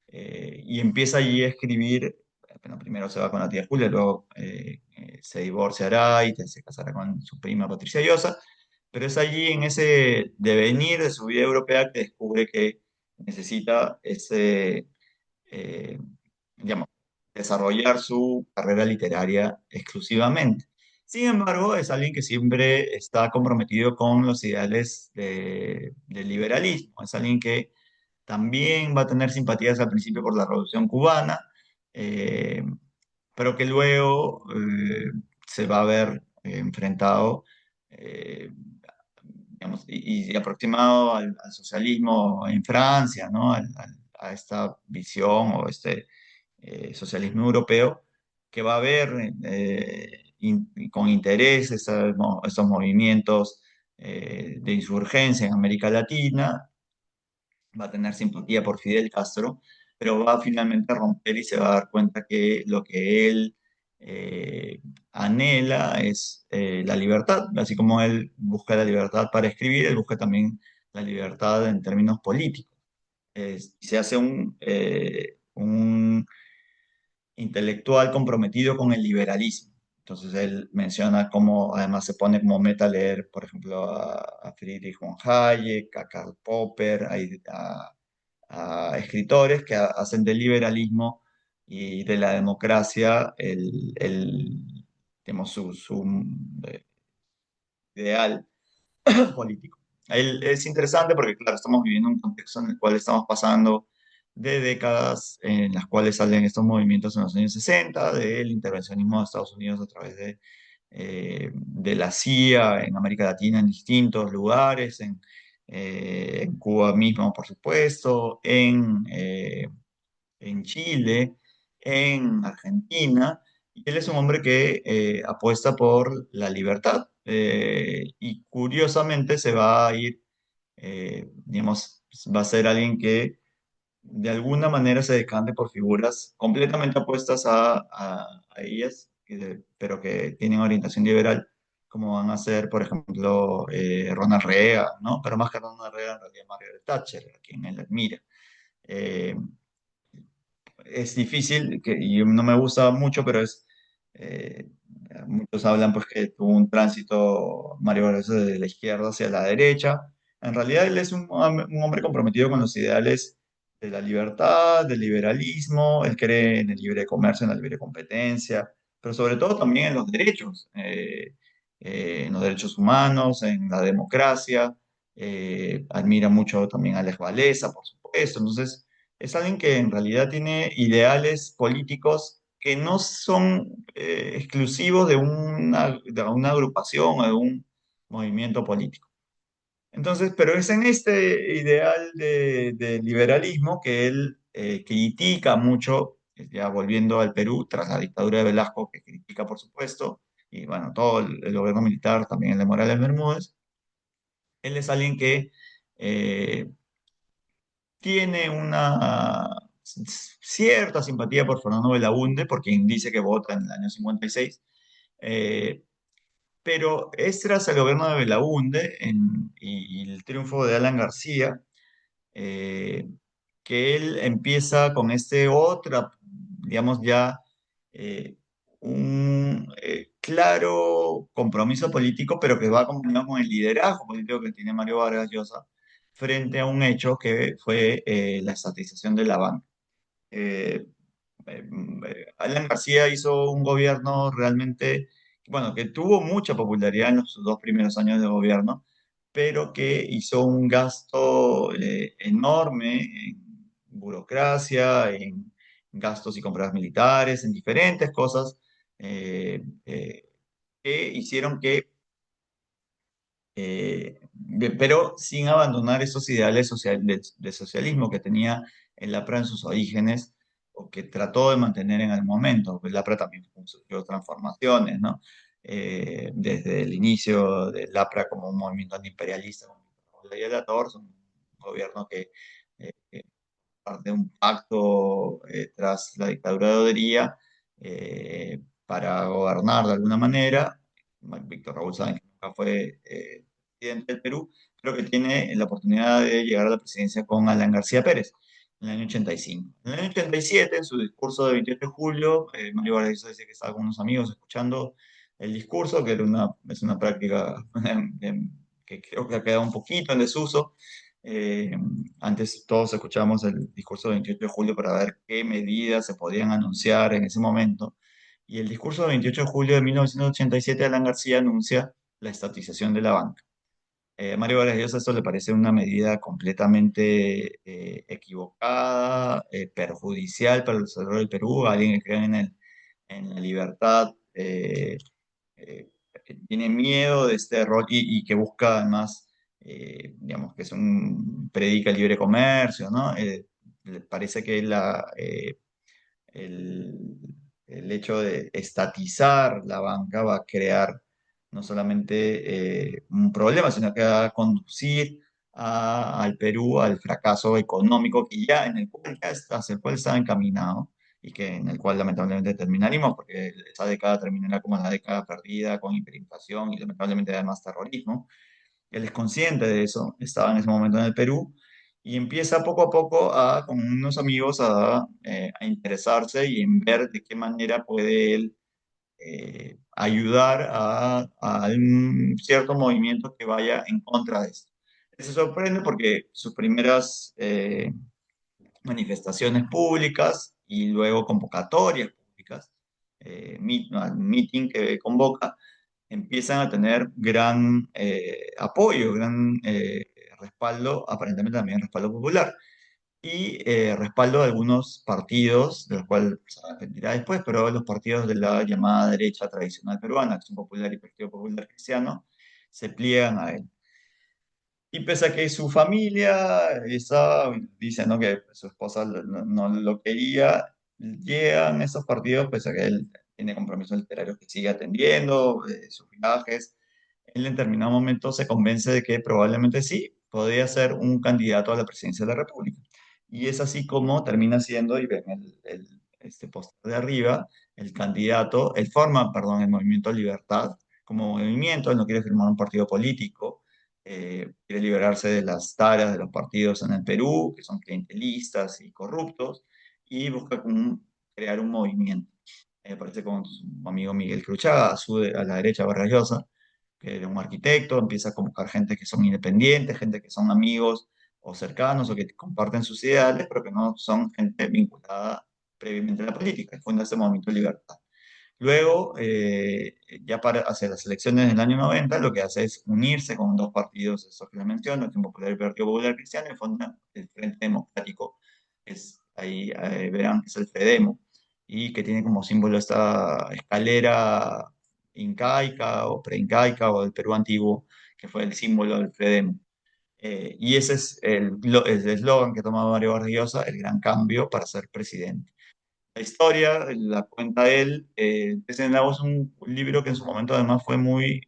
y empieza allí a escribir. Bueno, primero se va con la tía Julia, luego se divorciará y se casará con su prima Patricia Llosa, pero es allí en ese devenir de su vida europea que descubre que necesita eh, digamos, desarrollar su carrera literaria exclusivamente. Sin embargo, es alguien que siempre está comprometido con los ideales del liberalismo. Es alguien que también va a tener simpatías al principio por la Revolución Cubana, eh, pero que luego se va a ver enfrentado, eh, digamos, y aproximado al socialismo en Francia, ¿no? A esta visión o este socialismo europeo, que va a ver con interés estos movimientos de insurgencia en América Latina, va a tener simpatía por Fidel Castro, pero va finalmente a romper y se va a dar cuenta que lo que él anhela es la libertad, así como él busca la libertad para escribir, él busca también la libertad en términos políticos. Y se hace un intelectual comprometido con el liberalismo. Entonces él menciona cómo además se pone como meta leer, por ejemplo, a Friedrich von Hayek, a Karl Popper, a escritores que hacen del liberalismo y de la democracia digamos, su ideal político. Es interesante porque, claro, estamos viviendo un contexto en el cual estamos pasando de décadas en las cuales salen estos movimientos en los años 60, del intervencionismo de Estados Unidos a través de la CIA en América Latina en distintos lugares, en Cuba mismo, por supuesto, en Chile, en Argentina, y él es un hombre que apuesta por la libertad y curiosamente se va a ir, digamos, va a ser alguien que de alguna manera se decante por figuras completamente opuestas a ellas, pero que tienen orientación liberal, como van a ser, por ejemplo, Ronald Reagan, ¿no? Pero más que Ronald Reagan, en realidad Margaret Thatcher, a quien él admira. Eh, es difícil, y no me gusta mucho, pero eh, muchos hablan pues que tuvo un tránsito Mario Vargas de la izquierda hacia la derecha. En realidad él es un hombre comprometido con los ideales de la libertad, del liberalismo, él cree en el libre comercio, en la libre competencia, pero sobre todo también en los derechos humanos, en la democracia, admira mucho también a Lech Walesa, por supuesto, entonces es alguien que en realidad tiene ideales políticos que no son exclusivos de una agrupación o de un movimiento político. Entonces, pero es en este ideal de liberalismo que él critica mucho, ya volviendo al Perú, tras la dictadura de Velasco, que critica, por supuesto, y bueno, todo el gobierno militar, también el de Morales Bermúdez. Él es alguien que eh, tiene una cierta simpatía por Fernando Belaúnde, por quien dice que vota en el año 56, eh, pero es tras el gobierno de Belaúnde y el triunfo de Alan García, eh, que él empieza con digamos ya, eh, un claro compromiso político, pero que va acompañado con el liderazgo político que tiene Mario Vargas Llosa frente a un hecho que fue la estatización de la banca. Eh, Alan García hizo un gobierno realmente, bueno, que tuvo mucha popularidad en los dos primeros años de gobierno, pero que hizo un gasto enorme en burocracia, en gastos y compras militares, en diferentes cosas que hicieron que pero sin abandonar esos ideales de socialismo que tenía el APRA en sus orígenes o que trató de mantener en el momento. El APRA también sufrió transformaciones, ¿no? Desde el inicio del APRA como un movimiento antiimperialista, con Nicolás Delatorre, un gobierno que parte de un pacto tras la dictadura de Odería para gobernar de alguna manera. Víctor Raúl Sáenz, que nunca fue presidente del Perú, creo que tiene la oportunidad de llegar a la presidencia con Alan García Pérez en el año 85. En el año 87, en su discurso de 28 de julio, Mario Vargas Llosa dice que estaba con unos amigos escuchando el discurso, que era es una práctica que creo que ha quedado un poquito en desuso. Eh, Antes todos escuchábamos el discurso del 28 de julio para ver qué medidas se podían anunciar en ese momento. Y el discurso del 28 de julio de 1987, Alan García anuncia la estatización de la banca. A Mario Vargas Llosa esto le parece una medida completamente equivocada, perjudicial para el desarrollo del Perú, alguien que cree en la libertad, que tiene miedo de este rol y que busca además, digamos, que es predica el libre comercio, ¿no? Le parece que el, el hecho de estatizar la banca va a crear no solamente un problema, sino que va a conducir al Perú al fracaso económico que ya en el cual ya está, hacia el cual estaba encaminado y que en el cual lamentablemente terminaremos, porque esa década terminará como la década perdida con hiperinflación y lamentablemente además terrorismo. Él es consciente de eso, estaba en ese momento en el Perú y empieza poco a poco con unos amigos a interesarse y en ver de qué manera puede él ayudar a un cierto movimiento que vaya en contra de esto. Él se sorprende porque sus primeras manifestaciones públicas y luego convocatorias públicas, meeting que convoca, empiezan a tener gran apoyo, gran respaldo, aparentemente también respaldo popular, y respaldo de algunos partidos, de los cuales se arrepentirá después, pero los partidos de la llamada derecha tradicional peruana, Acción Popular y Partido Popular Cristiano, se pliegan a él. Y pese a que su familia dice, ¿no?, que su esposa no lo quería, llegan esos partidos, pese a que él tiene compromisos literarios que sigue atendiendo, sus viajes. Él en determinado momento se convence de que probablemente sí, podría ser un candidato a la presidencia de la República. Y es así como termina siendo, y ven este póster de arriba, el candidato, él forma, perdón, el Movimiento Libertad como movimiento, él no quiere firmar un partido político, quiere liberarse de las taras de los partidos en el Perú, que son clientelistas y corruptos, y busca crear un movimiento. Aparece con su amigo Miguel Cruchaga, a la derecha Vargas Llosa, que era un arquitecto, empieza a convocar gente que son independientes, gente que son amigos o cercanos o que comparten sus ideales, pero que no son gente vinculada previamente a la política. Y funda ese movimiento de libertad. Luego, ya hacia las elecciones del año 90, lo que hace es unirse con dos partidos, esos que les menciono, el Tiempo Popular y el Partido Popular Cristiano, y funda el Frente Democrático, ahí verán que es el FREDEMO, y que tiene como símbolo esta escalera incaica o preincaica o del Perú antiguo, que fue el símbolo del FREDEMO. Y ese es el eslogan que tomaba Mario Vargas Llosa, el gran cambio para ser presidente. La historia la cuenta él. Pez en el Lago es un libro que en su momento además fue muy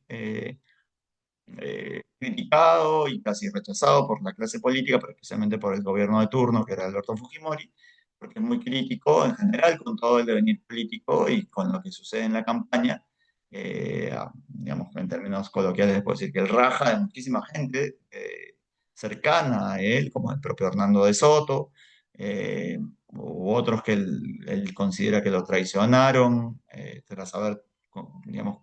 criticado y casi rechazado por la clase política, pero especialmente por el gobierno de turno, que era Alberto Fujimori, porque es muy crítico en general con todo el devenir político y con lo que sucede en la campaña. Digamos, en términos coloquiales, les puedo decir que él raja de muchísima gente cercana a él, como el propio Hernando de Soto, u otros que él considera que lo traicionaron tras haber, digamos,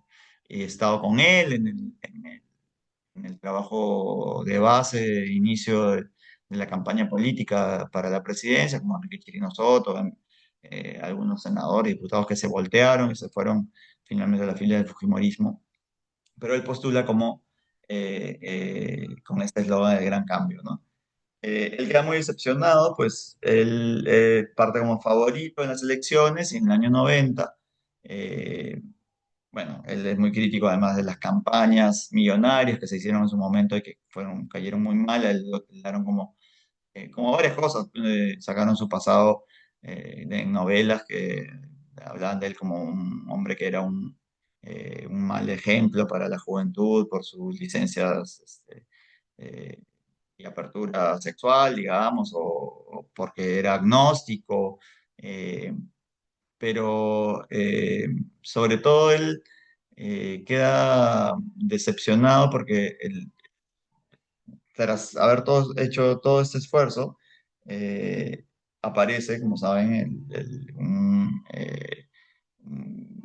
estado con él en el trabajo de base, de inicio de la campaña política para la presidencia, como Enrique Chirino Soto, algunos senadores y diputados que se voltearon y se fueron finalmente a la fila del Fujimorismo. Pero él postula como con este eslogan del gran cambio, ¿no? Él queda muy decepcionado, pues él parte como favorito en las elecciones y en el año 90, eh, bueno, él es muy crítico además de las campañas millonarias que se hicieron en su momento y que cayeron muy mal, a él lo tildaron como varias cosas, sacaron su pasado en novelas que hablaban de él como un hombre que era un mal ejemplo para la juventud por sus licencias eh, y apertura sexual, digamos, o porque era agnóstico, eh, pero sobre todo él queda decepcionado porque tras haber hecho todo este esfuerzo, eh, aparece, como saben, un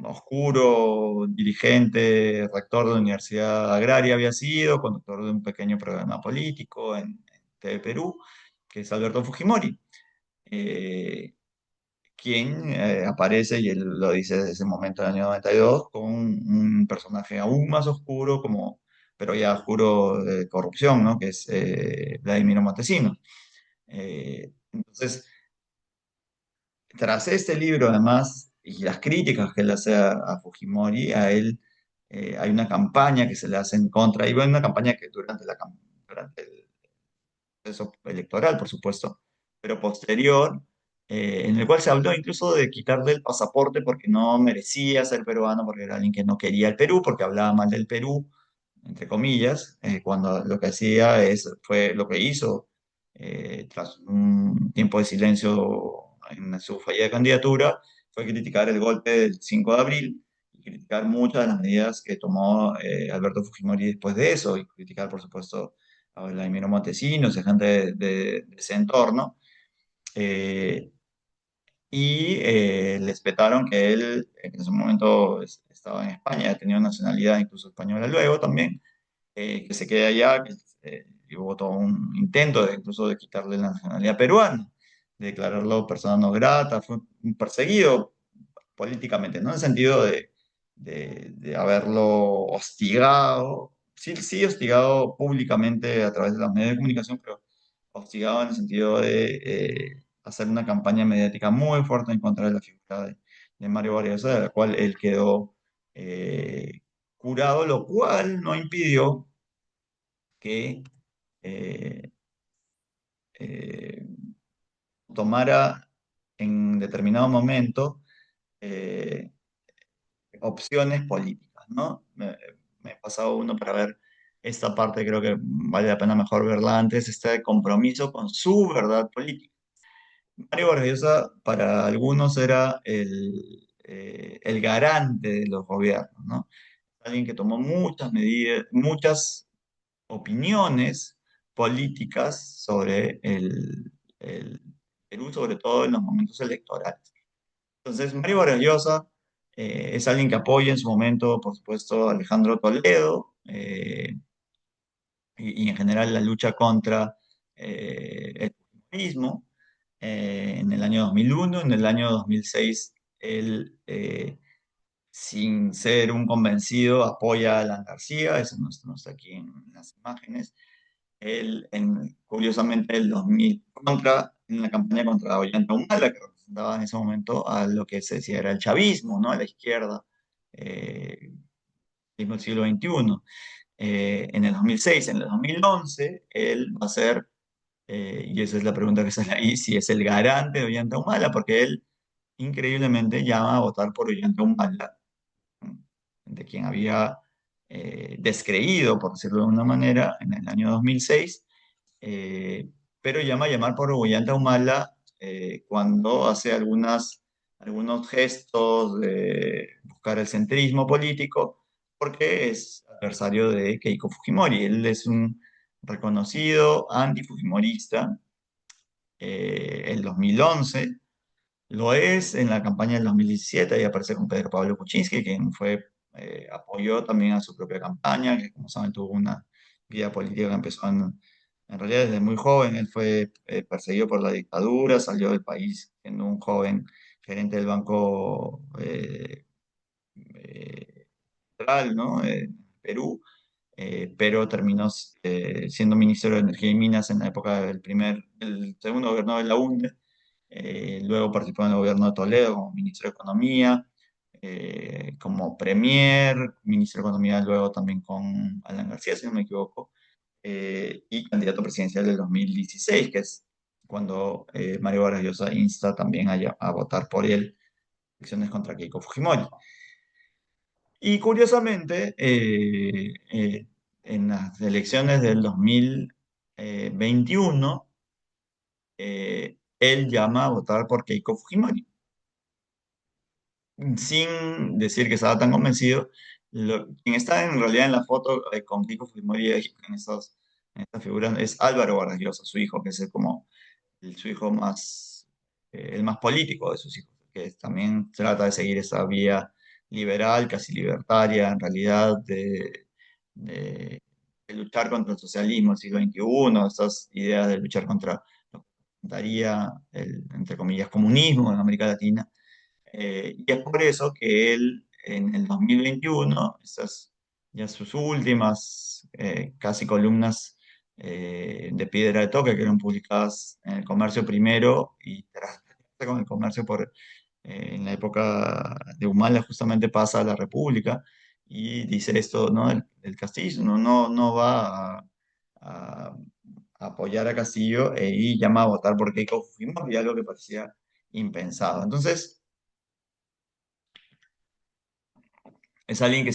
oscuro dirigente, rector de la Universidad Agraria había sido, conductor de un pequeño programa político en TV Perú, que es Alberto Fujimori, eh, quien aparece, y él lo dice desde ese momento del año 92, con un personaje aún más oscuro, pero ya oscuro de corrupción, ¿no? Que es Vladimiro Montesinos. Entonces, tras este libro, además, y las críticas que él hace a Fujimori, a él hay una campaña que se le hace en contra, y bueno, una campaña que durante el proceso electoral, por supuesto, pero posterior, en el cual se habló incluso de quitarle el pasaporte porque no merecía ser peruano, porque era alguien que no quería el Perú, porque hablaba mal del Perú, entre comillas, cuando lo que fue lo que hizo tras un tiempo de silencio en su fallida candidatura, fue criticar el golpe del 5 de abril y criticar muchas de las medidas que tomó Alberto Fujimori después de eso, y criticar, por supuesto, a Vladimiro Montesinos y gente de ese entorno. eh, Les petaron que él en ese momento estaba en España, tenía nacionalidad incluso española luego también, que se quede allá, y hubo todo un intento incluso de quitarle la nacionalidad peruana, de declararlo persona no grata, fue un perseguido políticamente, no en el sentido de haberlo hostigado, sí, sí hostigado públicamente a través de los medios de comunicación, pero hostigado en el sentido de hacer una campaña mediática muy fuerte en contra de la figura de Mario Vargas, de la cual él quedó eh, curado, lo cual no impidió que eh, eh, tomara en determinado momento eh, opciones políticas, ¿no? Me he pasado uno para ver esta parte, creo que vale la pena mejor verla antes, este compromiso con su verdad política. Mario Vargas Llosa para algunos era el garante de los gobiernos, ¿no? Alguien que tomó muchas medidas, muchas opiniones políticas sobre el Perú, sobre todo en los momentos electorales. Entonces, Mario Vargas Llosa es alguien que apoya en su momento, por supuesto, a Alejandro Toledo y en general la lucha contra el populismo en el año 2001. En el año 2006, él, sin ser un convencido, apoya a Alan García, eso no está aquí en las imágenes. Él, curiosamente, el 2000, en la campaña contra Ollanta Humala, que representaba en ese momento a lo que se decía era el chavismo, ¿no? A la izquierda, eh, mismo del siglo XXI. En el 2006, en el 2011, él va a ser, y esa es la pregunta que sale ahí, si es el garante de Ollanta Humala, porque él increíblemente llama a votar por Ollanta Humala, de quien había descreído, por decirlo de una manera, en el año 2006, eh, pero llama a llamar por Ollanta Humala cuando hace algunos gestos de buscar el centrismo político, porque es adversario de Keiko Fujimori. Él es un reconocido antifujimorista. El 2011 lo es en la campaña del 2017, ahí aparece con Pedro Pablo Kuczynski, quien apoyó también a su propia campaña, que como saben tuvo una vida política que empezó en realidad desde muy joven. Él fue perseguido por la dictadura, salió del país siendo un joven gerente del Banco Central, ¿no? Perú, pero terminó siendo ministro de Energía y Minas en la época del segundo gobierno de la UNDE. Luego participó en el gobierno de Toledo como ministro de Economía, como premier, ministro de Economía luego también con Alan García, si no me equivoco, y candidato presidencial del 2016, que es cuando Mario Vargas Llosa insta también a votar por él elecciones contra Keiko Fujimori. Y curiosamente, en las elecciones del 2000, 21, él llama a votar por Keiko Fujimori, sin decir que estaba tan convencido. Quien está en realidad en la foto con Keiko Fujimori en estas figuras es Álvaro Vargas Llosa, su hijo, que es como su hijo más, el más político de sus hijos, que también trata de seguir esa vía liberal, casi libertaria, en realidad, de- de luchar contra el socialismo del siglo XXI, estas ideas de luchar contra lo que representaría el, entre comillas, comunismo en América Latina. Y es por eso que él, en el 2021, esas ya sus últimas casi columnas de piedra de toque que eran publicadas en el Comercio primero y tras con el Comercio en la época de Humala justamente pasa a la República y dice esto, ¿no? El Castillo no va a apoyar a Castillo y llama a votar por Keiko Fujimori, algo que parecía impensado. Entonces, es alguien que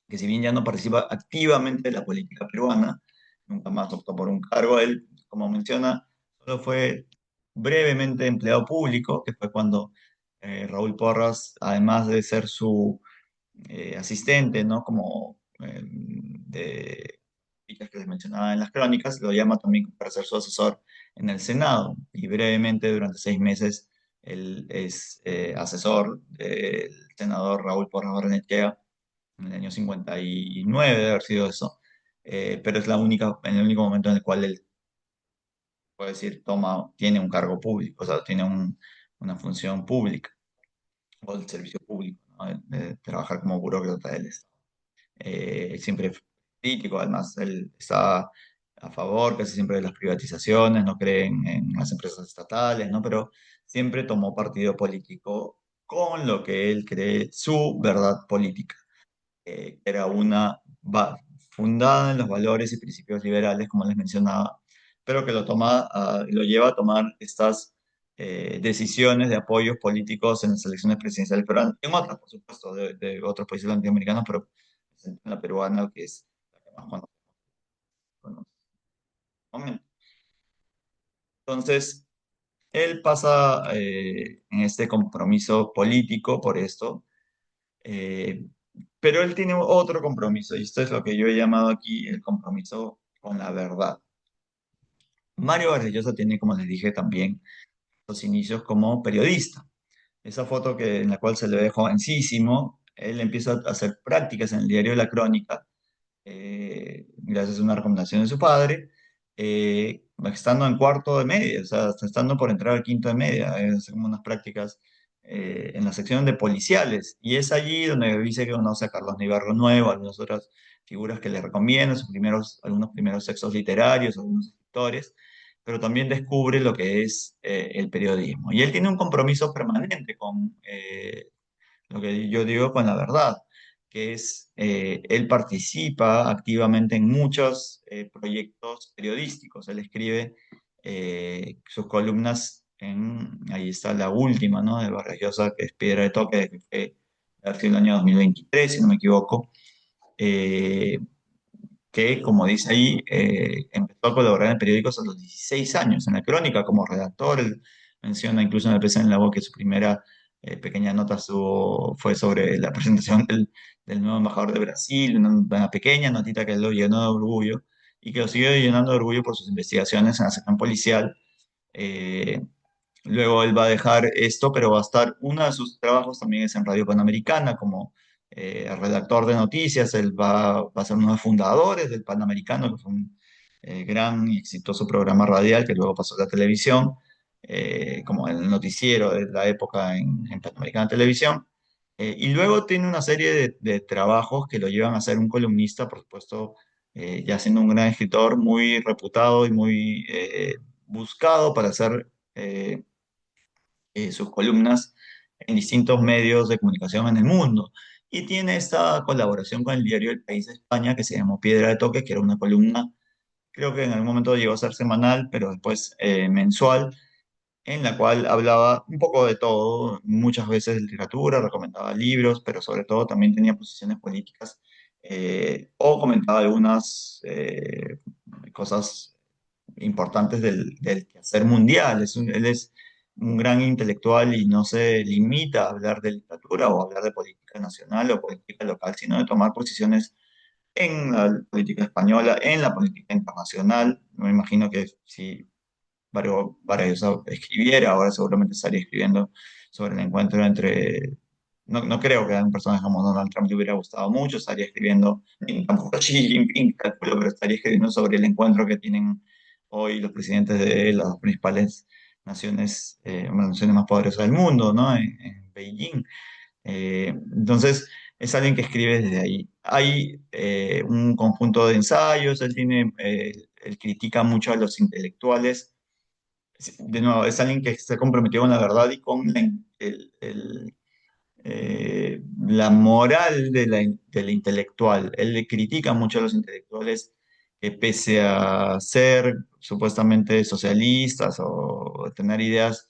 que si bien ya no participa activamente de la política peruana, nunca más optó por un cargo, él, como menciona, solo fue brevemente empleado público, que fue cuando Raúl Porras, además de ser su asistente, ¿no? Como de fichas que les mencionaba en las crónicas, lo llama también para ser su asesor en el Senado. Y brevemente, durante 6 meses, él es asesor del senador Raúl Porras Barrenechea en el año 59, debe haber sido eso. Pero es en el único momento en el cual él, puede decir, tiene un cargo público, o sea, tiene una función pública o el servicio público, ¿no? De trabajar como burócrata del Estado. Siempre fue crítico, además él está a favor casi siempre de las privatizaciones, no cree en las empresas estatales, ¿no? Pero siempre tomó partido político con lo que él cree su verdad política, que era fundada en los valores y principios liberales, como les mencionaba, pero que lo lleva a tomar estas decisiones de apoyos políticos en las elecciones presidenciales, pero en otras, por supuesto, de otros países latinoamericanos, pero en la peruana, que es la que más conocemos. Entonces, él pasa en este compromiso político por esto, eh, pero él tiene otro compromiso, y esto es lo que yo he llamado aquí el compromiso con la verdad. Mario Vargas Llosa tiene, como les dije, también los inicios como periodista. Esa foto en la cual se le ve jovencísimo, él empieza a hacer prácticas en el diario La Crónica, gracias a una recomendación de su padre, estando en cuarto de media, o sea, estando por entrar al quinto de media, hace como unas prácticas en la sección de policiales, y es allí donde dice que conoce a Carlos Nibarro Nuevo, algunas otras figuras que le recomiendan, algunos primeros textos literarios, algunos escritores, pero también descubre lo que es el periodismo. Y él tiene un compromiso permanente con lo que yo digo con la verdad, que es, él participa activamente en muchos proyectos periodísticos. Él escribe sus columnas ahí está la última, ¿no? De Vargas Llosa, que es Piedra de Toque, que fue en el año 2023 si no me equivoco, eh, que, como dice ahí, empezó a colaborar en periódicos a los 16 años, en la crónica como redactor. Él menciona incluso en el Prensa en la Voz que su primera pequeña nota fue sobre la presentación del nuevo embajador de Brasil, una pequeña notita que lo llenó de orgullo y que lo siguió llenando de orgullo por sus investigaciones en la sección policial. Eh, Luego él va a dejar esto, pero va a estar, uno de sus trabajos también es en Radio Panamericana como redactor de noticias. Él va a ser uno de los fundadores del Panamericano, que fue un gran y exitoso programa radial que luego pasó a la televisión, como el noticiero de la época en Panamericana Televisión. Y luego tiene una serie de trabajos que lo llevan a ser un columnista, por supuesto, ya siendo un gran escritor, muy reputado y muy buscado para hacer sus columnas en distintos medios de comunicación en el mundo. Y tiene esta colaboración con el diario El País de España que se llamó Piedra de Toque, que era una columna, creo que en algún momento llegó a ser semanal, pero después mensual, en la cual hablaba un poco de todo, muchas veces de literatura, recomendaba libros, pero sobre todo también tenía posiciones políticas o comentaba algunas cosas importantes del quehacer mundial. Él es un gran intelectual y no se limita a hablar de literatura o a hablar de política nacional o política local, sino de tomar posiciones en la política española, en la política internacional. Me imagino que si Vargas escribiera, ahora seguramente estaría escribiendo sobre el encuentro entre... No, no creo que a un personaje como Donald Trump le hubiera gustado mucho, estaría escribiendo, ni tampoco Xi Jinping, calculo, pero estaría escribiendo sobre el encuentro que tienen hoy los presidentes de las principales naciones, las naciones más poderosas del mundo, ¿no? En Beijing. Entonces, es alguien que escribe desde ahí. Hay un conjunto de ensayos, él critica mucho a los intelectuales. De nuevo, es alguien que está comprometido con la verdad y con la moral del intelectual. Él le critica mucho a los intelectuales que pese a ser supuestamente socialistas o tener ideas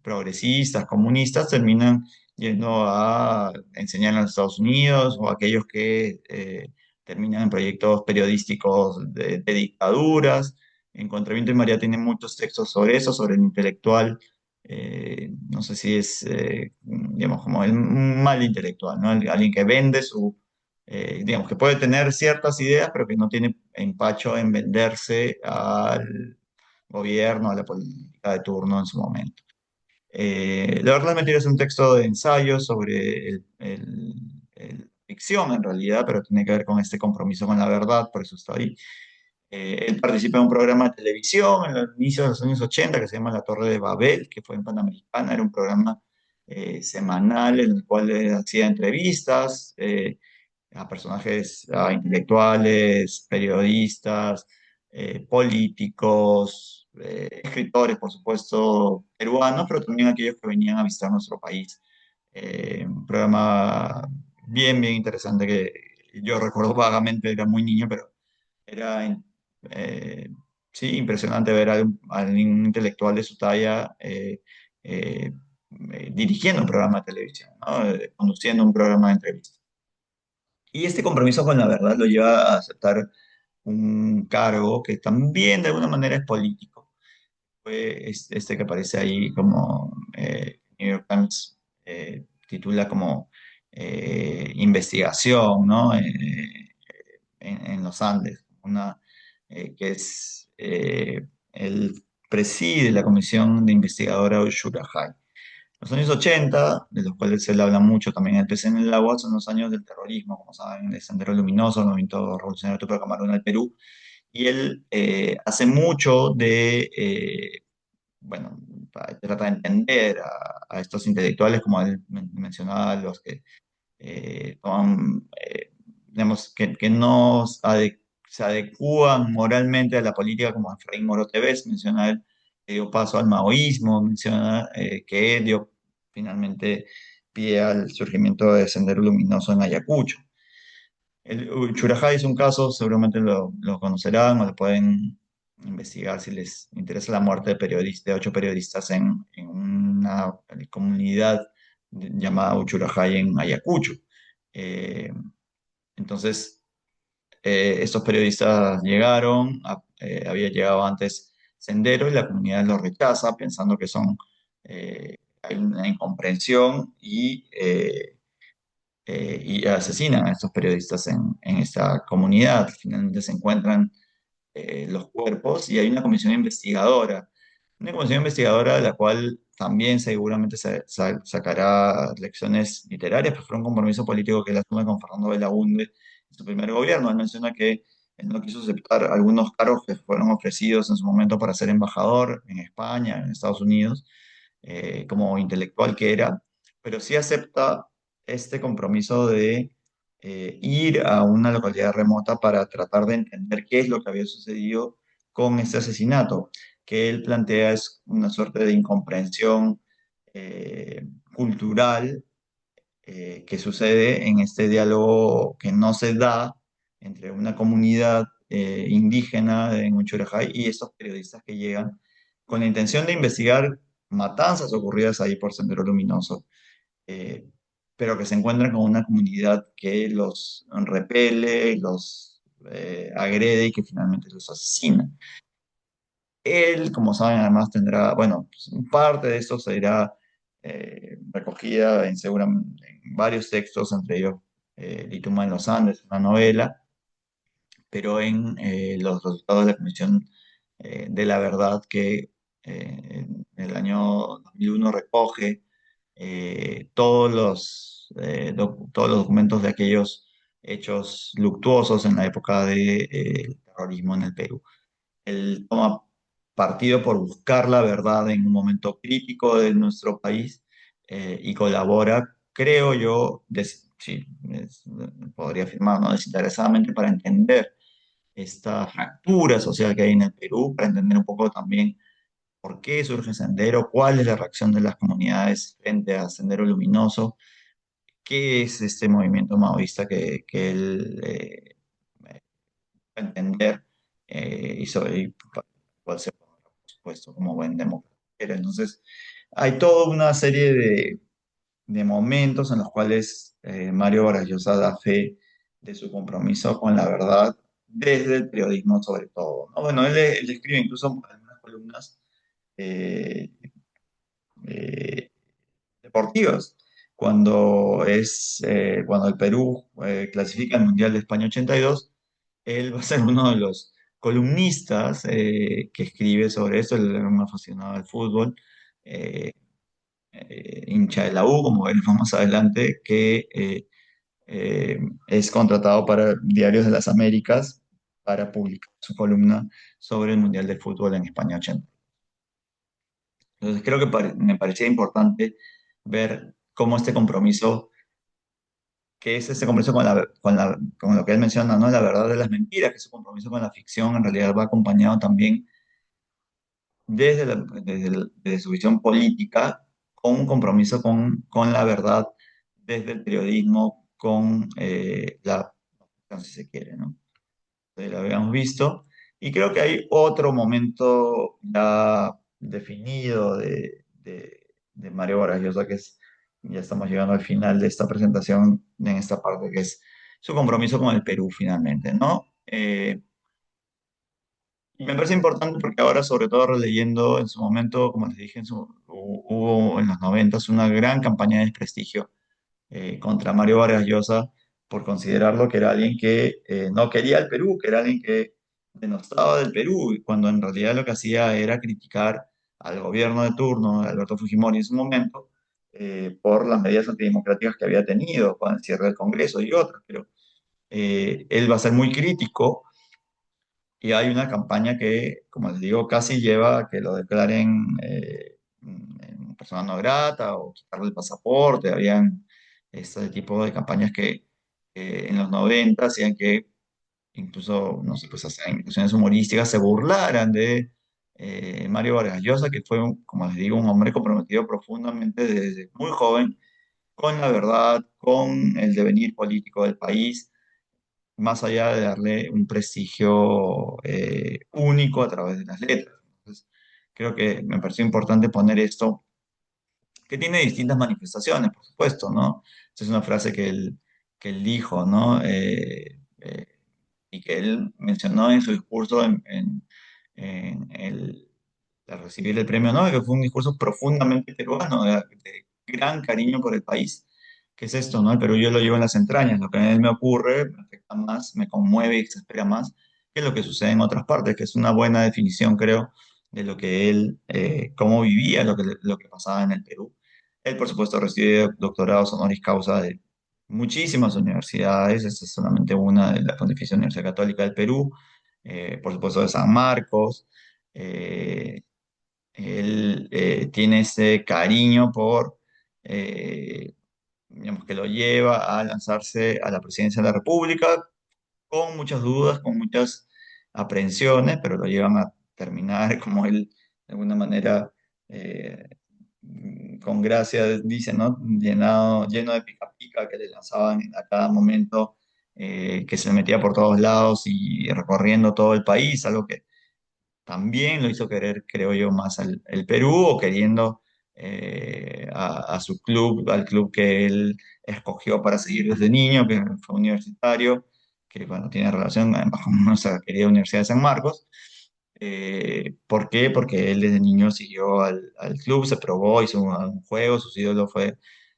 progresistas, comunistas, terminan yendo a enseñar en los Estados Unidos o aquellos que terminan en proyectos periodísticos de dictaduras. En Contraviento y María tiene muchos textos sobre eso, sobre el intelectual no sé si es, digamos, como un mal intelectual, ¿no? Alguien que vende digamos, que puede tener ciertas ideas, pero que no tiene empacho en venderse al gobierno, a la política de turno en su momento. La verdad, mentira es un texto de ensayo sobre ficción en realidad, pero tiene que ver con este compromiso con la verdad, por eso está ahí. Él participa en un programa de televisión en los inicios de los años 80 que se llama La Torre de Babel, que fue en Panamericana. Era un programa semanal en el cual hacía entrevistas a personajes, a intelectuales, periodistas, políticos, escritores, por supuesto, peruanos, pero también aquellos que venían a visitar nuestro país. Un programa bien interesante que yo recuerdo vagamente, era muy niño, pero era eh, sí, impresionante ver a un intelectual de su talla eh, dirigiendo un programa de televisión, ¿no? Conduciendo un programa de entrevistas. Y este compromiso con la verdad lo lleva a aceptar un cargo que también de alguna manera es político. Fue este que aparece ahí como New York Times titula como investigación, ¿no? En los Andes, que es, él preside la comisión de investigadora Ushurajai. Los años 80, de los cuales se le habla mucho también en el PC en el agua, son los años del terrorismo, como saben, el Sendero Luminoso, el movimiento revolucionario Tupac Amaru en el Perú, y él hace mucho bueno, trata de entender a estos intelectuales, como él mencionaba, los que digamos, que no se adecúan moralmente a la política, como Efraín Moro Tevez, menciona él, que dio paso al maoísmo, menciona que dio finalmente pie al surgimiento de Sendero Luminoso en Ayacucho. El Churajay es un caso, seguramente lo conocerán o lo pueden investigar si les interesa la muerte de 8 periodistas en una comunidad llamada Uchurajay en Ayacucho. Eh, entonces, estos periodistas había llegado antes Sendero y la comunidad los rechaza pensando que hay una incomprensión y asesinan a estos periodistas en esta comunidad. Finalmente se encuentran los cuerpos y hay una comisión investigadora de la cual también seguramente sacará lecciones literarias, pero fue un compromiso político que él asume con Fernando Belaúnde en su primer gobierno. Él menciona que él no quiso aceptar algunos cargos que fueron ofrecidos en su momento para ser embajador en España, en Estados Unidos, como intelectual que era, pero sí acepta este compromiso de ir a una localidad remota para tratar de entender qué es lo que había sucedido con este asesinato, que él plantea es una suerte de incomprensión cultural que sucede en este diálogo que no se da entre una comunidad indígena en Uchurajay y estos periodistas que llegan con la intención de investigar matanzas ocurridas ahí por Sendero Luminoso. Eh, pero que se encuentran con una comunidad que los repele, los agrede y que finalmente los asesina. Él, como saben, además tendrá, bueno, pues, parte de esto se irá recogida en varios textos, entre ellos Lituma en los Andes, una novela, pero en los resultados de la Comisión de la Verdad que en el año 2001 recoge todos los documentos de aquellos hechos luctuosos en la época del terrorismo en el Perú. Él toma partido por buscar la verdad en un momento crítico de nuestro país y colabora, creo yo, sí, podría afirmar, ¿no? Desinteresadamente para entender esta fractura social que hay en el Perú, para entender un poco también por qué surge Sendero, cuál es la reacción de las comunidades frente a Sendero Luminoso, qué es este movimiento maoísta que él va a entender y cuál se por supuesto, como buen demócrata. Entonces, hay toda una serie de momentos en los cuales Mario Vargas Llosa da fe de su compromiso con la verdad desde el periodismo sobre todo, ¿no? Bueno, él escribe incluso algunas columnas eh, eh, deportivas. Cuando el Perú clasifica al Mundial de España 82, él va a ser uno de los columnistas que escribe sobre eso. Él era un apasionado del fútbol, eh, hincha de la U, como veremos más adelante, que eh, es contratado para Diarios de las Américas para publicar su columna sobre el Mundial de Fútbol en España 80. Entonces creo que me parecía importante ver cómo este compromiso, que es ese compromiso con lo que él menciona, ¿no? La verdad de las mentiras, que ese compromiso con la ficción en realidad va acompañado también desde su visión política, con un compromiso con la verdad, desde el periodismo, con la, si se quiere, ¿no? Lo habíamos visto. Y creo que hay otro momento ya definido de Mario Vargas Llosa, ya estamos llegando al final de esta presentación, en esta parte, que es su compromiso con el Perú finalmente, ¿no? Y me parece importante porque ahora, sobre todo releyendo en su momento, como les dije, hubo en los 90 una gran campaña de desprestigio contra Mario Vargas Llosa por considerarlo que era alguien que no quería el Perú, que era alguien que denostaba del Perú, y cuando en realidad lo que hacía era criticar al gobierno de turno, de Alberto Fujimori en su momento, por las medidas antidemocráticas que había tenido, con el cierre del Congreso y otras. Pero él va a ser muy crítico y hay una campaña que, como les digo, casi lleva a que lo declaren persona no grata o quitarle el pasaporte. Habían este tipo de campañas que en los 90 hacían que incluso, no sé, pues hacían inclusiones humorísticas, se burlaran de Mario Vargas Llosa, que fue, como les digo, un hombre comprometido profundamente desde muy joven con la verdad, con el devenir político del país más allá de darle un prestigio único a través de las letras. Entonces, creo que me pareció importante poner esto, que tiene distintas manifestaciones, por supuesto, ¿no? Esta es una frase que él dijo, ¿no? Y que él mencionó en su discurso en al recibir el premio Nobel, que fue un discurso profundamente peruano, de gran cariño por el país. ¿Qué es esto, no? El Perú yo lo llevo en las entrañas, lo que a él me ocurre me afecta más, me conmueve y exaspera más que lo que sucede en otras partes, que es una buena definición, creo, de lo que él, cómo vivía lo que pasaba en el Perú. Él, por supuesto, recibe doctorados honoris causa de muchísimas universidades, esta es solamente una de la Pontificia Universidad Católica del Perú, por supuesto de San Marcos. eh, Él tiene ese cariño eh, digamos, que lo lleva a lanzarse a la presidencia de la República con muchas dudas, con muchas aprensiones, pero lo llevan a terminar como él, de alguna manera, eh, con gracia, dice, ¿no? Lleno de pica pica que le lanzaban a cada momento, que se metía por todos lados y recorriendo todo el país, algo que también lo hizo querer, creo yo, más el Perú o queriendo a su club, al club que él escogió para seguir desde niño, que fue universitario, que bueno, tiene relación además con nuestra querida Universidad de San Marcos. ¿Por qué? Porque él desde niño siguió al club, se probó, hizo un juego, su ídolo fue,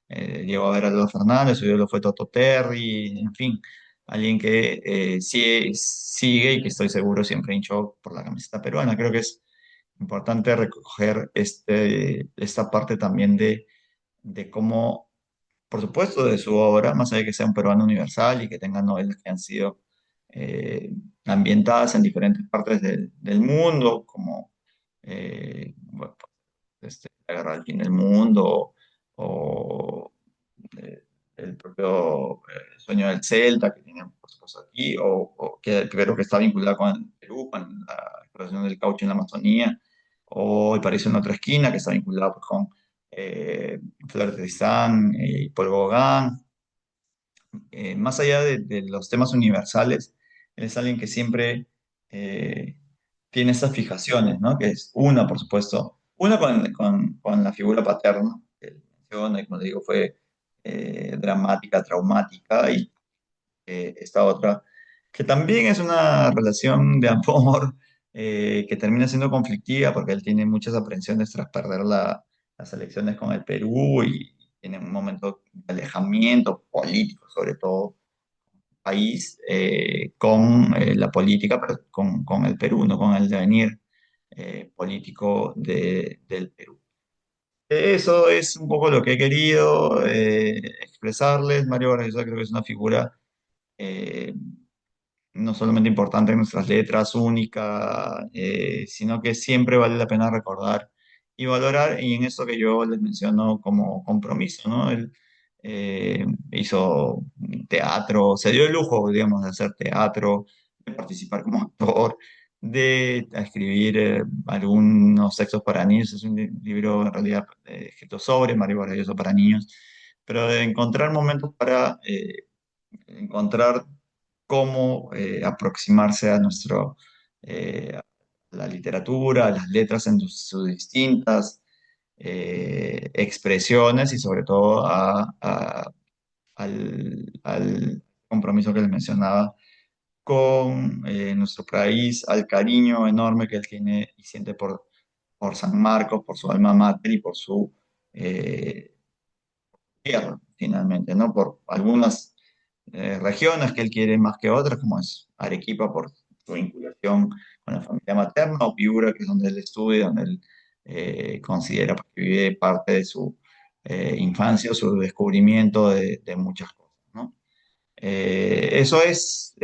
llegó a ver a Leo Fernández, su ídolo fue Toto Terry, en fin, alguien que sigue y que estoy seguro siempre hinchó por la camiseta peruana. Creo que es importante recoger esta parte también de cómo, por supuesto, de su obra, más allá de que sea un peruano universal y que tenga novelas que han sido eh, ambientadas en diferentes partes del mundo, como bueno, La Guerra del Fin del Mundo o eh, el propio Sueño del Celta, que tiene por supuesto aquí, o que creo que está vinculada con el Perú, con la exploración del caucho en la Amazonía, o El Paraíso en otra esquina, que está vinculado pues, con Flor de Tristán y Paul Gauguin. Más allá de los temas universales, él es alguien que siempre eh, tiene esas fijaciones, ¿no? Que es una, por supuesto, una con la figura paterna, que él menciona, y como digo, fue dramática, traumática, y esta otra, que también es una relación de amor que termina siendo conflictiva porque él tiene muchas aprensiones tras perder las elecciones con el Perú y tiene un momento de alejamiento político, sobre todo país, con la política, pero con el Perú, no con el devenir político del Perú. Eso es un poco lo que he querido expresarles. Mario Vargas Llosa creo que es una figura eh, no solamente importante en nuestras letras, única, sino que siempre vale la pena recordar y valorar, y en eso que yo les menciono como compromiso, ¿no? Él hizo teatro, se dio el lujo, digamos, de hacer teatro, de participar como actor, de escribir algunos textos para niños, es un libro en realidad escrito sobre Mario Vargas Llosa para niños, pero de encontrar momentos para encontrar cómo aproximarse a a la literatura, a las letras en sus distintas expresiones y sobre todo al compromiso que les mencionaba con nuestro país, al cariño enorme que él tiene y siente por San Marcos, por su alma mater y por su eh, tierra, finalmente, ¿no? Por algunas regiones que él quiere más que otras, como es Arequipa por su vinculación con la familia materna, o Piura, que es donde él estudia, donde él considera que vive parte de su infancia, su descubrimiento de muchas cosas, ¿no? Eso es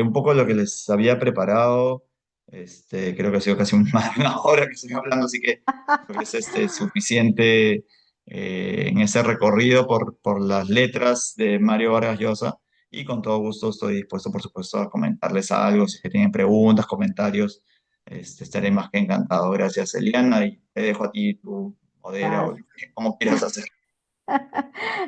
un poco lo que les había preparado. Creo que ha sido casi más de una hora que estoy hablando, así que creo que es suficiente en ese recorrido por las letras de Mario Vargas Llosa. Y con todo gusto estoy dispuesto, por supuesto, a comentarles algo. Si es que tienen preguntas, comentarios, estaré más que encantado. Gracias, Eliana, y te dejo a ti tu modera o como quieras hacer.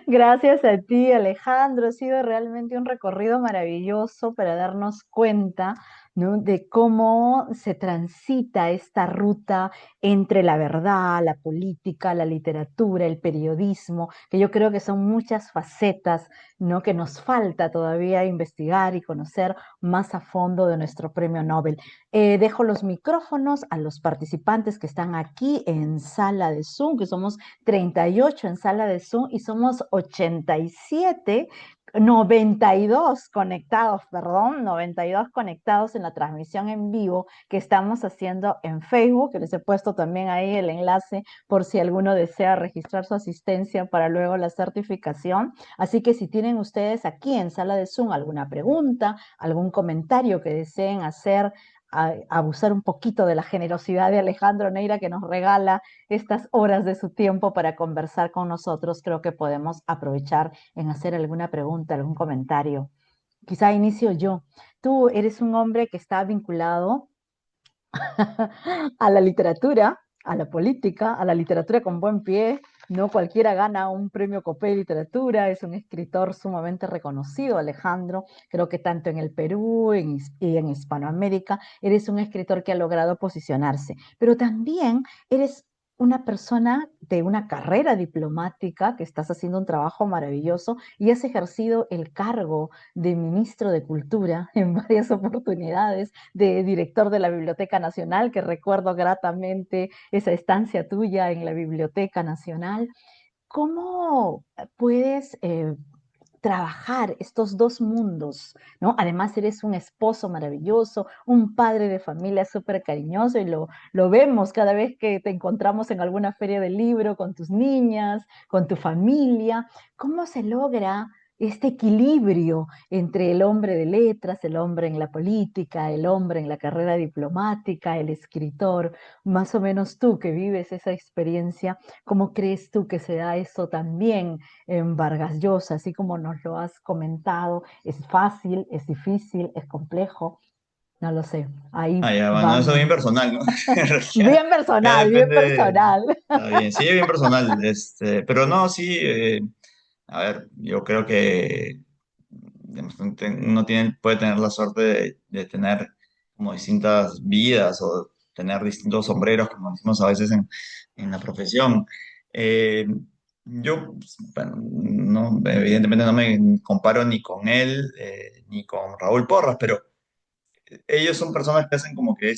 Gracias a ti, Alejandro. Ha sido realmente un recorrido maravilloso para darnos cuenta, ¿no? De cómo se transita esta ruta entre la verdad, la política, la literatura, el periodismo, que yo creo que son muchas facetas, ¿no? Que nos falta todavía investigar y conocer más a fondo de nuestro premio Nobel. Dejo los micrófonos a los participantes que están aquí en sala de Zoom, que somos 38 en sala de Zoom y somos 87, 92 conectados, perdón, 92 conectados en la transmisión en vivo que estamos haciendo en Facebook, que les he puesto también ahí el enlace por si alguno desea registrar su asistencia para luego la certificación. Así que si tienen ustedes aquí en sala de Zoom alguna pregunta, algún comentario que deseen hacer, abusar un poquito de la generosidad de Alejandro Neira que nos regala estas horas de su tiempo para conversar con nosotros, creo que podemos aprovechar en hacer alguna pregunta, algún comentario. Quizá inicio yo. Tú eres un hombre que está vinculado a la literatura, a la política, a la literatura con buen pie. No cualquiera gana un premio Copé de literatura, es un escritor sumamente reconocido, Alejandro. Creo que tanto en el Perú y en Hispanoamérica eres un escritor que ha logrado posicionarse, pero también eres una persona de una carrera diplomática, que estás haciendo un trabajo maravilloso y has ejercido el cargo de ministro de Cultura en varias oportunidades, de director de la Biblioteca Nacional, que recuerdo gratamente esa estancia tuya en la Biblioteca Nacional. ¿Cómo puedes trabajar estos dos mundos, ¿no? Además, eres un esposo maravilloso, un padre de familia súper cariñoso y lo vemos cada vez que te encontramos en alguna feria del libro con tus niñas, con tu familia. ¿Cómo se logra este equilibrio entre el hombre de letras, el hombre en la política, el hombre en la carrera diplomática, el escritor? Más o menos tú que vives esa experiencia, ¿cómo crees tú que se da eso también en Vargas Llosa, así como nos lo has comentado? ¿Es fácil, es difícil, es complejo? No lo sé. Ahí Ah, ya, bueno, eso es bien van. personal, ¿no? En realidad, ya Bien depende, personal. está bien, sí, es bien personal, pero no, sí, a ver, yo creo que digamos, uno puede tener la suerte de tener como distintas vidas o tener distintos sombreros, como decimos a veces en la profesión. Eh, yo, pues, bueno, no, evidentemente no me comparo ni con él, ni con Raúl Porras, pero ellos son personas que hacen como que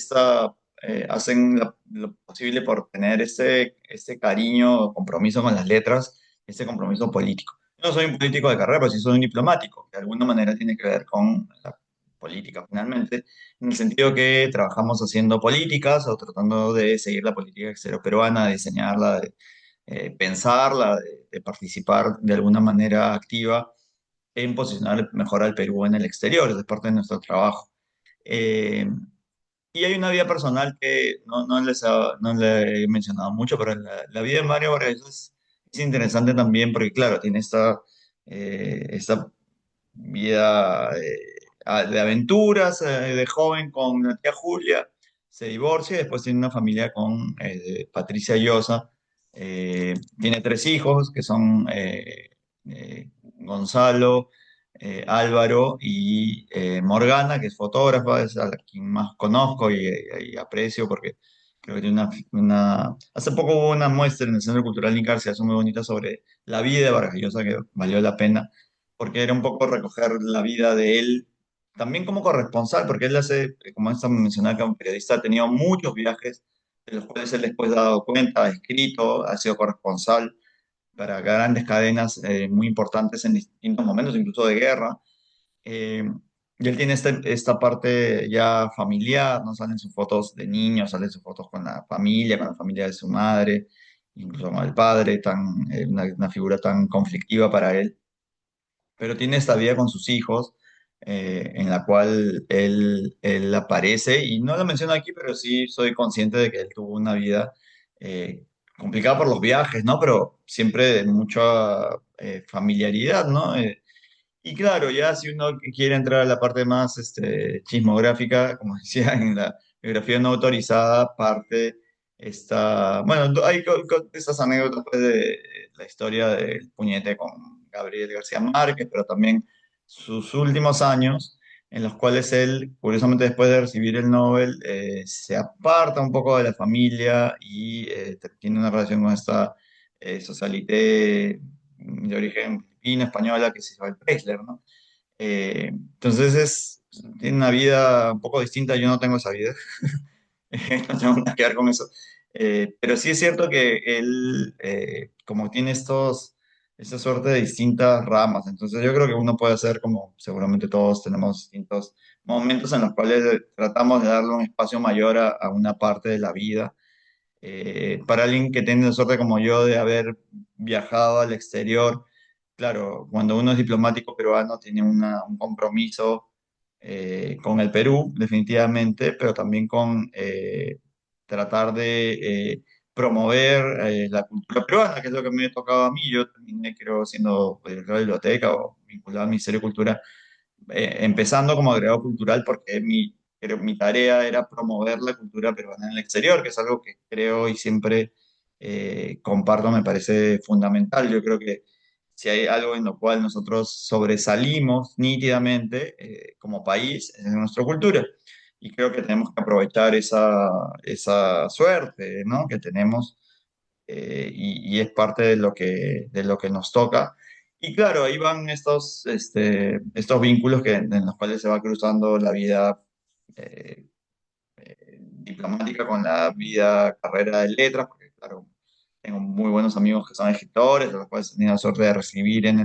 hacen lo posible por tener este cariño o compromiso con las letras, este compromiso político. Yo no soy un político de carrera, pero sí soy un diplomático, que de alguna manera tiene que ver con la política finalmente, en el sentido que trabajamos haciendo políticas o tratando de seguir la política exterior peruana, de diseñarla, de pensarla, de participar de alguna manera activa en posicionar mejor al Perú en el exterior, es parte de nuestro trabajo. Eh, y hay una vida personal que no le he mencionado mucho, pero la vida de Mario Vargas es interesante también porque, claro, tiene esta vida de aventuras, de joven con la tía Julia, se divorcia y después tiene una familia con Patricia Llosa. Tiene tres hijos que son Gonzalo, Álvaro y Morgana, que es fotógrafa, es a la quien más conozco y aprecio porque creo que tiene Hace poco hubo una muestra en el Centro Cultural Nicarcia, muy bonita, sobre la vida de Vargas Llosa que valió la pena porque era un poco recoger la vida de él, también como corresponsal, porque él hace, como esta mencionaba, que un periodista ha tenido muchos viajes, de los cuales él después ha dado cuenta, ha escrito, ha sido corresponsal para grandes cadenas muy importantes en distintos momentos, incluso de guerra. Eh, y él tiene esta parte ya familiar, ¿no? Salen sus fotos de niños, salen sus fotos con la familia de su madre, incluso con el padre, una figura tan conflictiva para él, pero tiene esta vida con sus hijos, en la cual él aparece, y no lo menciono aquí, pero sí soy consciente de que él tuvo una vida complicada por los viajes, ¿no? Pero siempre de mucha familiaridad, ¿no? Y claro, ya si uno quiere entrar a la parte más chismográfica, como decía en la biografía no autorizada, parte está, bueno, hay estas anécdotas pues, de la historia del puñete con Gabriel García Márquez, pero también sus últimos años, en los cuales él, curiosamente después de recibir el Nobel, se aparta un poco de la familia y tiene una relación con esta socialité de origen filipino, española, que es Isabel Preisler, ¿no? Entonces tiene una vida un poco distinta, yo no tengo esa vida, no tengo nada que ver con eso. Pero sí es cierto que él, como tiene esta suerte de distintas ramas, entonces yo creo que uno puede hacer como seguramente todos tenemos distintos momentos en los cuales tratamos de darle un espacio mayor a una parte de la vida. Para alguien que tiene la suerte como yo de haber viajado al exterior, claro, cuando uno es diplomático peruano tiene un compromiso con el Perú, definitivamente, pero también con tratar de promover la cultura peruana, que es lo que me ha tocado a mí. Yo terminé, creo, siendo director de biblioteca o vinculado al Ministerio de Cultura, empezando como agregado cultural porque creo mi tarea era promover la cultura peruana en el exterior, que es algo que creo y siempre comparto, me parece fundamental. Yo creo que si hay algo en lo cual nosotros sobresalimos nítidamente como país, es en nuestra cultura. Y creo que tenemos que aprovechar esa suerte, ¿no? que tenemos y es parte de lo que nos toca. Y claro, ahí van estos vínculos en los cuales se va cruzando la vida eh, diplomática con la vida carrera de letras, porque claro, tengo muy buenos amigos que son escritores, a los cuales he tenido la suerte de recibir en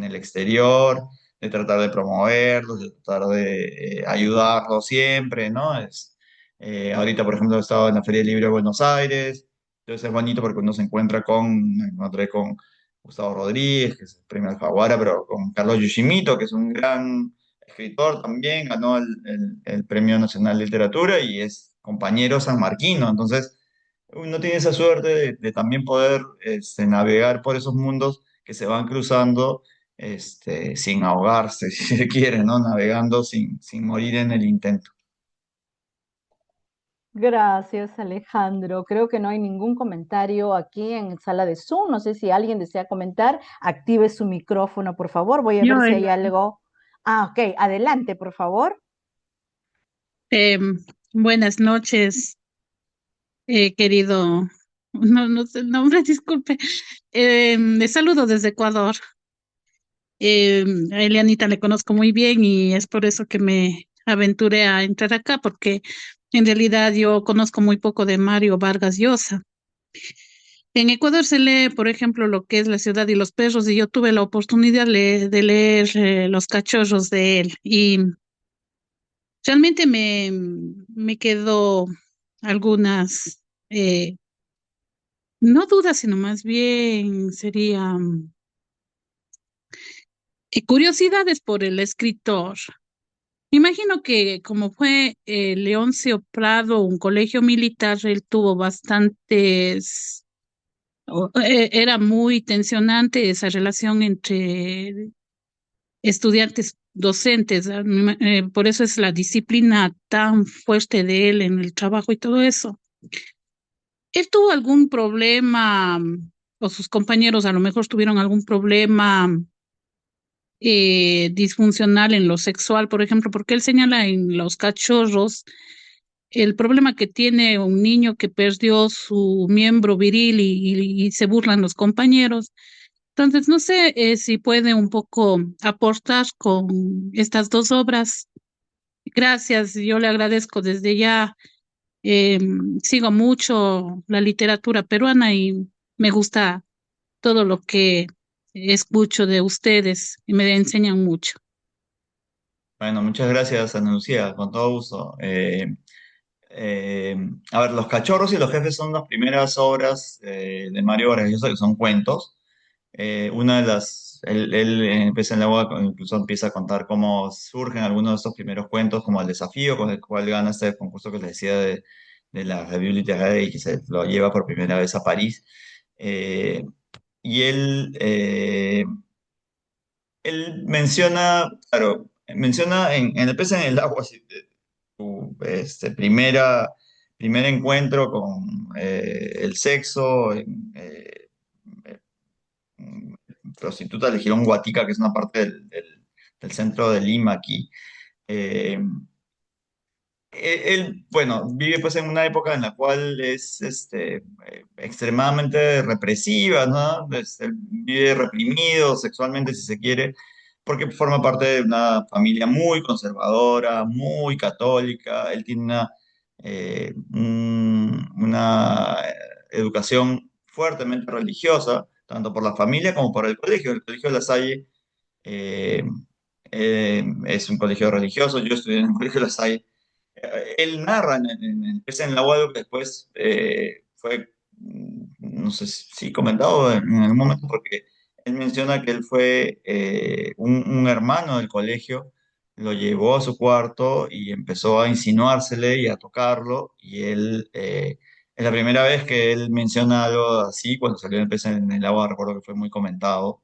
el exterior, de tratar de promoverlos, de tratar de ayudarlos siempre, ¿no? Ahorita, por ejemplo, he estado en la Feria del Libro de Buenos Aires, entonces es bonito porque uno se encuentra me encontré con Gustavo Rodríguez, que es el premio Alfaguara, pero con Carlos Yoshimito, que es un gran escritor también, ganó el Premio Nacional de Literatura y es compañero sanmarquino. Entonces, uno tiene esa suerte de también poder navegar por esos mundos que se van cruzando sin ahogarse, si se quiere, ¿no? Navegando sin morir en el intento. Gracias, Alejandro. Creo que no hay ningún comentario aquí en sala de Zoom. No sé si alguien desea comentar. Active su micrófono, por favor. Voy a ver Yo, si hay algo. Ah, ok. Adelante, por favor. buenas noches, querido. No, no sé el nombre, disculpe. Le saludo desde Ecuador. A Elianita le conozco muy bien y es por eso que me aventuré a entrar acá, porque en realidad yo conozco muy poco de Mario Vargas Llosa. En Ecuador se lee, por ejemplo, lo que es La ciudad y los perros, y yo tuve la oportunidad de leer Los cachorros de él, y realmente me quedó algunas, no dudas, sino más bien serían curiosidades por el escritor. Me imagino que como fue Leoncio Prado, un colegio militar, él tuvo bastantes, era muy tensionante esa relación entre estudiantes docentes, ¿ah? Por eso es la disciplina tan fuerte de él en el trabajo y todo eso. ¿Él tuvo algún problema, o sus compañeros a lo mejor tuvieron algún problema disfuncional en lo sexual, por ejemplo? Porque él señala en Los cachorros el problema que tiene un niño que perdió su miembro viril y se burlan los compañeros. Entonces, no sé si puede un poco aportar con estas dos obras. Gracias, yo le agradezco desde ya. Eh, Sigo mucho la literatura peruana y me gusta todo lo que escucho de ustedes y me enseñan mucho. Bueno, muchas gracias, Ana Lucía, con todo gusto. Eh, a ver, Los Cachorros y los Jefes son las primeras obras de Mario Vargas Llosa, que son cuentos. Una de él empieza en la obra, incluso empieza a contar cómo surgen algunos de estos primeros cuentos, como el desafío con el cual gana este concurso que les decía de la Revue Littéraire y que se lo lleva por primera vez a París. Eh, y él menciona, claro, menciona en El pez en el agua, así, su primer encuentro con el sexo, prostituta le Girón Guatica, que es una parte del centro de Lima aquí. Eh, bueno, vive pues en una época en la cual es extremadamente represiva, ¿no? Él vive reprimido sexualmente, si se quiere, porque forma parte de una familia muy conservadora, muy católica. Él tiene una educación fuertemente religiosa, tanto por la familia como por el colegio. El Colegio de La Salle eh, es un colegio religioso, yo estudié en el Colegio de La Salle. Él narra en el Aguado que después fue, no sé si comentado en algún momento, porque él menciona que él fue un hermano del colegio, lo llevó a su cuarto y empezó a insinuársele y a tocarlo, y él, es la primera vez que él menciona algo así, cuando salió el pez en el agua, recuerdo que fue muy comentado.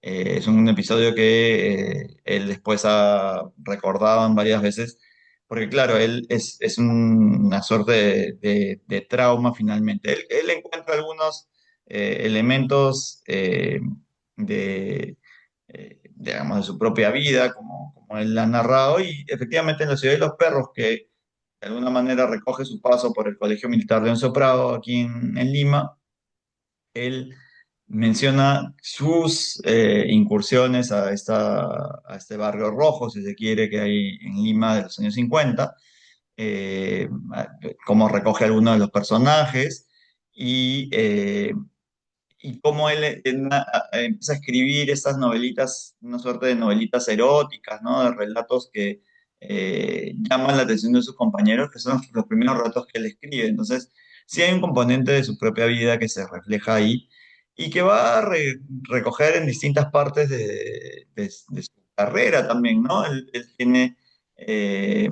Es un episodio que él después ha recordado en varias veces, porque claro, él es una suerte de trauma finalmente. Él encuentra algunos elementos de, digamos, de su propia vida, como él ha narrado, y efectivamente en La ciudad de los perros, que de alguna manera recoge su paso por el Colegio Militar de Once Prado aquí en Lima, él menciona sus incursiones a este barrio rojo, si se quiere, que hay en Lima de los años 50, eh, cómo recoge algunos de los personajes y, eh, y cómo él empieza a escribir estas novelitas, una suerte de novelitas eróticas, ¿no? De relatos que llaman la atención de sus compañeros, que son los primeros relatos que él escribe. Entonces, sí hay un componente de su propia vida que se refleja ahí y que va a recoger en distintas partes de su carrera también, ¿no? Él tiene eh,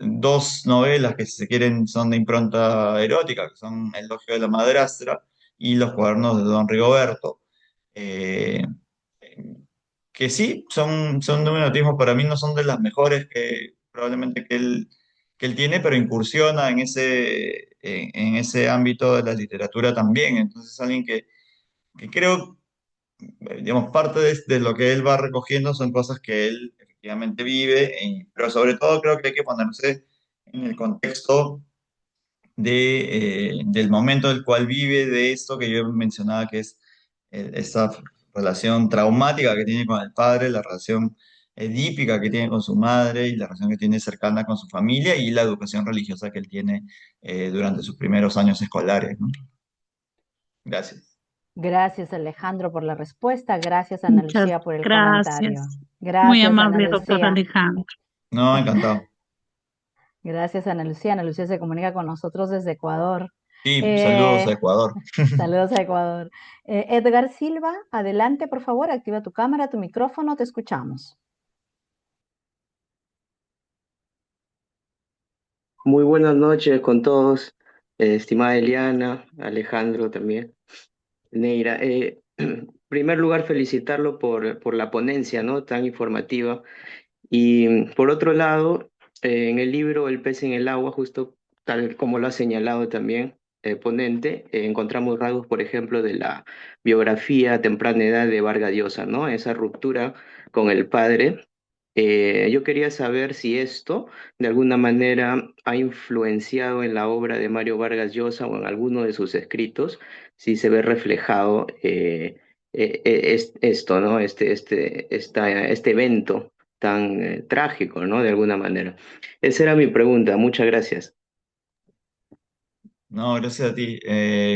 dos novelas que, si se quieren, son de impronta erótica, que son El elogio de la madrastra y Los cuadernos de Don Rigoberto, eh, que sí, son de un erotismo, para mí no son de las mejores que probablemente que él tiene, pero incursiona en ese ámbito de la literatura también. Entonces, alguien que creo, digamos, parte de lo que él va recogiendo son cosas que él efectivamente vive, pero sobre todo creo que hay que ponerse en el contexto del momento del cual vive, de esto que yo mencionaba, que es esa relación traumática que tiene con el padre, la relación edípica que tiene con su madre y la relación que tiene cercana con su familia y la educación religiosa que él tiene durante sus primeros años escolares, ¿no? Gracias. Gracias, Alejandro, por la respuesta. Gracias, Ana Muchas Lucía, por el comentario. gracias. Muy Gracias, Ana amable, doctor Lucía. Alejandro. No, encantado. Gracias, Ana Lucía. Ana Lucía se comunica con nosotros desde Ecuador. Sí, saludos a Eh, Ecuador. Saludos a Ecuador. Edgar Silva, adelante, por favor, activa tu cámara, tu micrófono, te escuchamos. Muy buenas noches con todos, estimada Eliana, Alejandro también, Neira. En primer lugar, felicitarlo por la ponencia, ¿no? Tan informativa. Y por otro lado, en el libro El pez en el agua, justo tal como lo ha señalado también el ponente, encontramos rasgos, por ejemplo, de la biografía a temprana edad de Vargas Llosa, ¿no? Esa ruptura con el padre. Yo quería saber si esto de alguna manera ha influenciado en la obra de Mario Vargas Llosa o en alguno de sus escritos, si se ve reflejado esto, ¿no? Este evento tan trágico, ¿no? De alguna manera. Esa era mi pregunta. Muchas gracias. No, gracias a ti.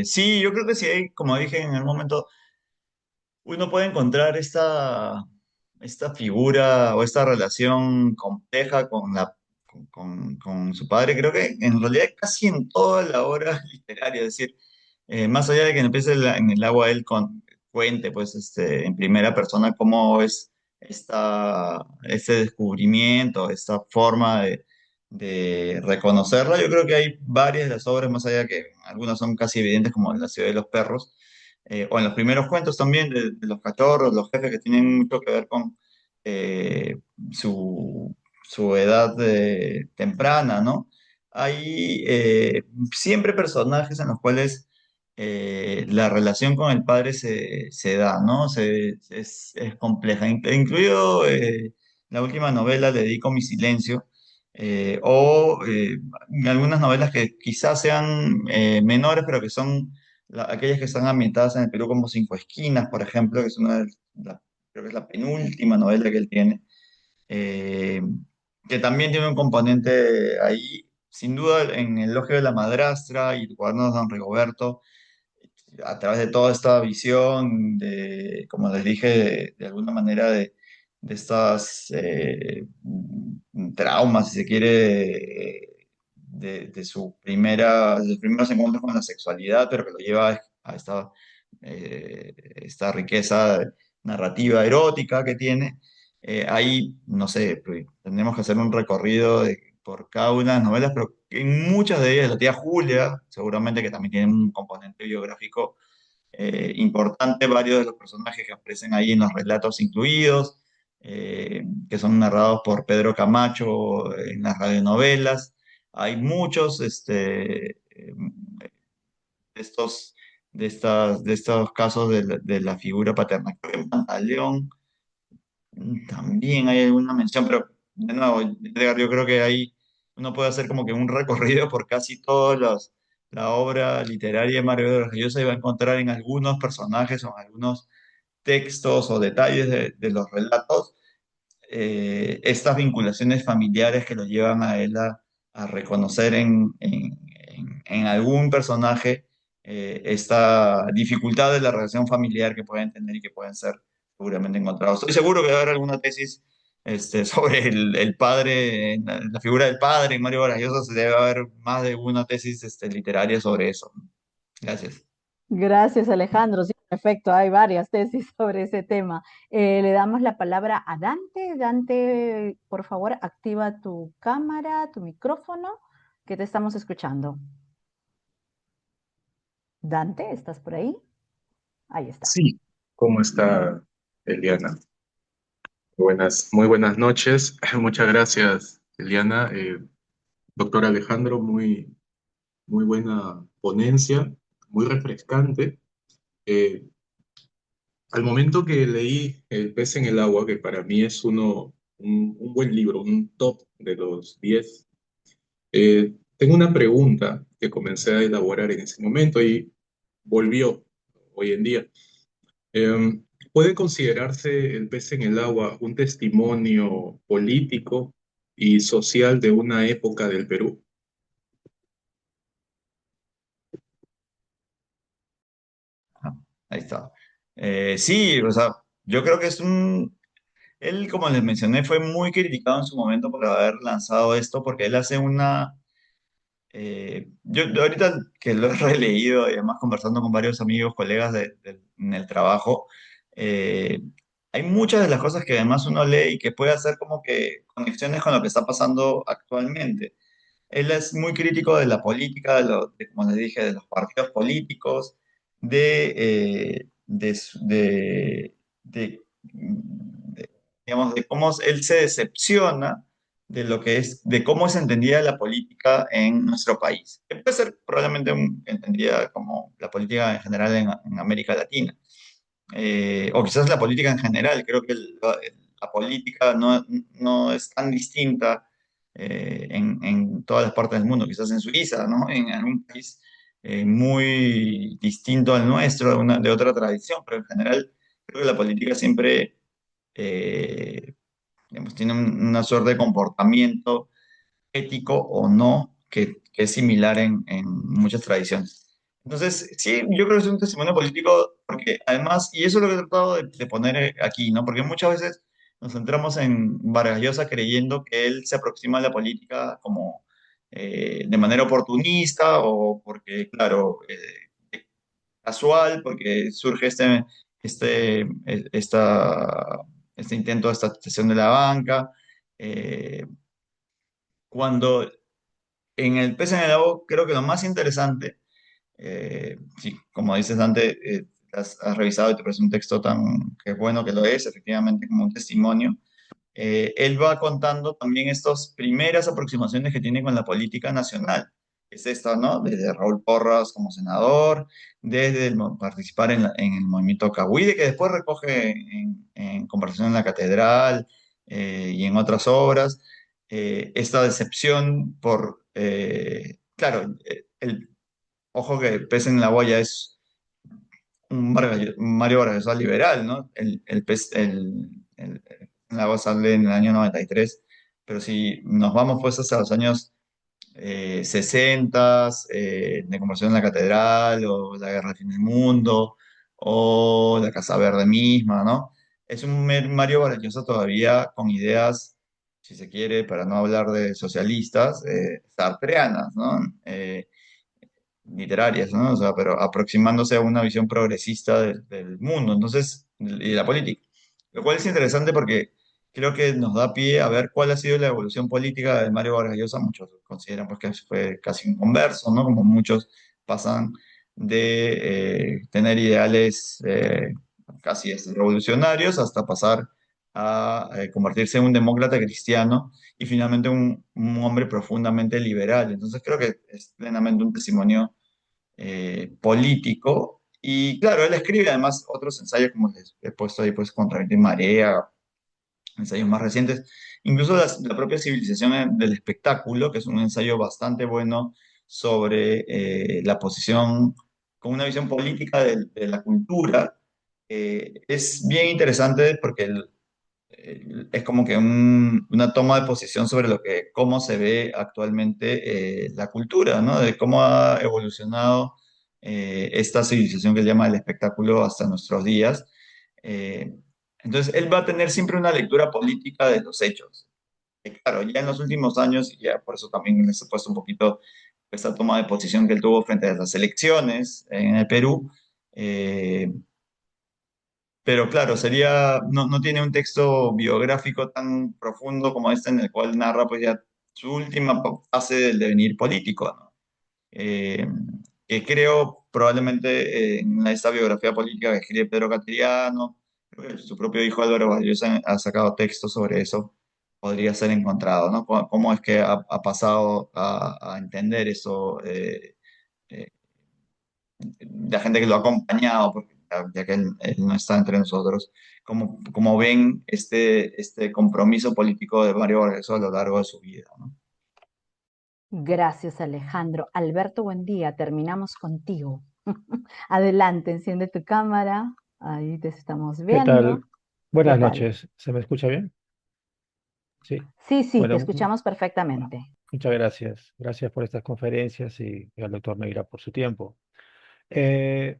Sí, yo creo que sí hay, como dije en el momento, uno puede encontrar esta figura o esta relación compleja con su padre. Creo que en realidad casi en toda la obra literaria, es decir, más allá de que empiece en el agua él cuente, pues, en primera persona cómo es este descubrimiento, esta forma de reconocerla. Yo creo que hay varias de las obras, más allá que algunas son casi evidentes, como La ciudad de los perros, o en los primeros cuentos también de los cachorros, los jefes que tienen mucho que ver con eh, su edad temprana, ¿no? Hay siempre personajes en los cuales la relación con el padre se da, ¿no? Es compleja, incluido la última novela, Le dedico mi silencio, o algunas novelas que quizás sean menores, pero que son aquellas que están ambientadas en el Perú, como Cinco Esquinas, por ejemplo, que es creo que es la penúltima novela que él tiene, eh, que también tiene un componente ahí, sin duda, en El elogio de la madrastra y el cuaderno de Don Rigoberto, a través de toda esta visión como les dije, de alguna manera de estas traumas, si se quiere, de sus primeros encuentros con la sexualidad, pero que lo lleva a esta riqueza narrativa erótica que tiene. Ahí, no sé, pues, tendremos que hacer un recorrido por cada una de las novelas, pero en muchas de ellas, la tía Julia, seguramente que también tiene un componente biográfico importante, varios de los personajes que aparecen ahí en los relatos incluidos, que son narrados por Pedro Camacho en las radionovelas. Hay muchos estos, de estos casos de la figura paterna. Creo que en Pantaleón también hay alguna mención, pero de nuevo, Edgar, yo creo que ahí uno puede hacer como que un recorrido por casi todos la obra literaria de Mario Vargas Llosa y va a encontrar en algunos personajes o en algunos textos o detalles de los relatos estas vinculaciones familiares que lo llevan a él a reconocer en algún personaje esta dificultad de la relación familiar que pueden tener y que pueden ser seguramente encontrados. Estoy seguro que va a haber alguna tesis sobre el padre, la figura del padre en Mario Vargas Llosa, se debe haber más de una tesis literaria sobre eso. Gracias. Gracias, Alejandro. Sí, en efecto, hay varias tesis sobre ese tema. Le damos la palabra a Dante. Dante, por favor, activa tu cámara, tu micrófono, que te estamos escuchando. Dante, ¿estás por ahí? Ahí está. Sí, ¿cómo está Eliana? Muy buenas noches. Muchas gracias, Eliana. Doctor Alejandro, muy buena ponencia, muy refrescante. Eh, Al momento que leí El pez en el agua, que para mí es un buen libro, un top de los 10, tengo una pregunta que comencé a elaborar en ese momento y volvió hoy en día. ¿Puede considerarse el pez en el agua un testimonio político y social de una época del Perú? Ah, ahí está. Sí, o sea, yo creo que él, como les mencioné, fue muy criticado en su momento por haber lanzado esto, porque él hace yo ahorita que lo he releído y además conversando con varios amigos, colegas en el trabajo, eh, hay muchas de las cosas que además uno lee y que puede hacer como que conexiones con lo que está pasando actualmente. Él es muy crítico de la política, como les dije, de los partidos políticos, digamos, de cómo él se decepciona de lo que es, de cómo es entendida la política en nuestro país. Que puede ser probablemente entendida como la política en general en América Latina. O quizás la política en general. Creo que la política no es tan distinta en todas las partes del mundo, quizás en Suiza, ¿no? En algún país muy distinto al nuestro, de otra tradición, pero en general creo que la política siempre eh, digamos, tiene una suerte de comportamiento ético o no que es similar en muchas tradiciones. Entonces, sí, yo creo que es un testimonio político porque además, y eso es lo que he tratado de poner aquí, ¿no? Porque muchas veces nos centramos en Vargas Llosa creyendo que él se aproxima a la política como de manera oportunista o porque, claro, casual, porque surge este, esta, este intento de estatización de la banca. eh, Cuando en el pez en el agua, creo que lo más interesante, sí, como dices antes, has revisado y te parece un texto tan que es bueno que lo es, efectivamente, como un testimonio. Él va contando también estas primeras aproximaciones que tiene con la política nacional. Es esta, ¿no? Desde Raúl Porras como senador, desde participar en el movimiento Cahuide, que después recoge en Conversación en la Catedral y en otras obras. Esta decepción claro, ojo que Pez en la Boya es un Mario Vargas Llosa liberal, ¿no? La voz sale en el año 93, pero si nos vamos pues hasta los años 60, de Conversión en la Catedral, o La Guerra del Fin del Mundo, o La Casa Verde misma, ¿no? Es un Mario Vargas Llosa todavía con ideas, si se quiere, para no hablar de socialistas, sartreanas, ¿no? Literarias, ¿no? O sea, pero aproximándose a una visión progresista del mundo, entonces, y de la política. Lo cual es interesante porque creo que nos da pie a ver cuál ha sido la evolución política de Mario Vargas Llosa. Muchos consideran pues, que fue casi un converso, ¿no? Como muchos pasan de tener ideales casi revolucionarios hasta pasar a convertirse en un demócrata cristiano y finalmente un hombre profundamente liberal. Entonces creo que es plenamente un testimonio político. Y claro, él escribe además otros ensayos, como les he puesto ahí, pues, contra Viento y Marea, ensayos más recientes. Incluso la propia civilización del espectáculo, que es un ensayo bastante bueno sobre la posición, con una visión política de la cultura. Es bien interesante porque es como que una toma de posición sobre cómo se ve actualmente la cultura, ¿no? De cómo ha evolucionado esta civilización que se llama el espectáculo hasta nuestros días. Eh, entonces, él va a tener siempre una lectura política de los hechos. Claro, ya en los últimos años, y ya por eso también les he puesto un poquito esta toma de posición que él tuvo frente a las elecciones en el Perú. eh, pero claro, no tiene un texto biográfico tan profundo como este en el cual narra pues ya su última fase del devenir político, ¿no? Eh, que creo probablemente en esta biografía política que escribe Pedro Cateriano, creo que su propio hijo Álvaro Valiosa ha sacado textos sobre eso, podría ser encontrado, ¿no? Cómo es que ha pasado a entender eso eh, la gente que lo ha acompañado, porque ya que él no está entre nosotros, cómo ven este compromiso político de Mario Vargas a lo largo de su vida, ¿no? Gracias, Alejandro. Alberto, buen día. Terminamos contigo. Adelante, enciende tu cámara. Ahí te estamos ¿Qué viendo. tal? ¿Qué Buenas tal? noches. ¿Se me escucha bien? Sí. Sí, sí, te Bueno, escuchamos perfectamente. muchas gracias. Gracias por estas conferencias y al doctor Neira por su tiempo. Eh,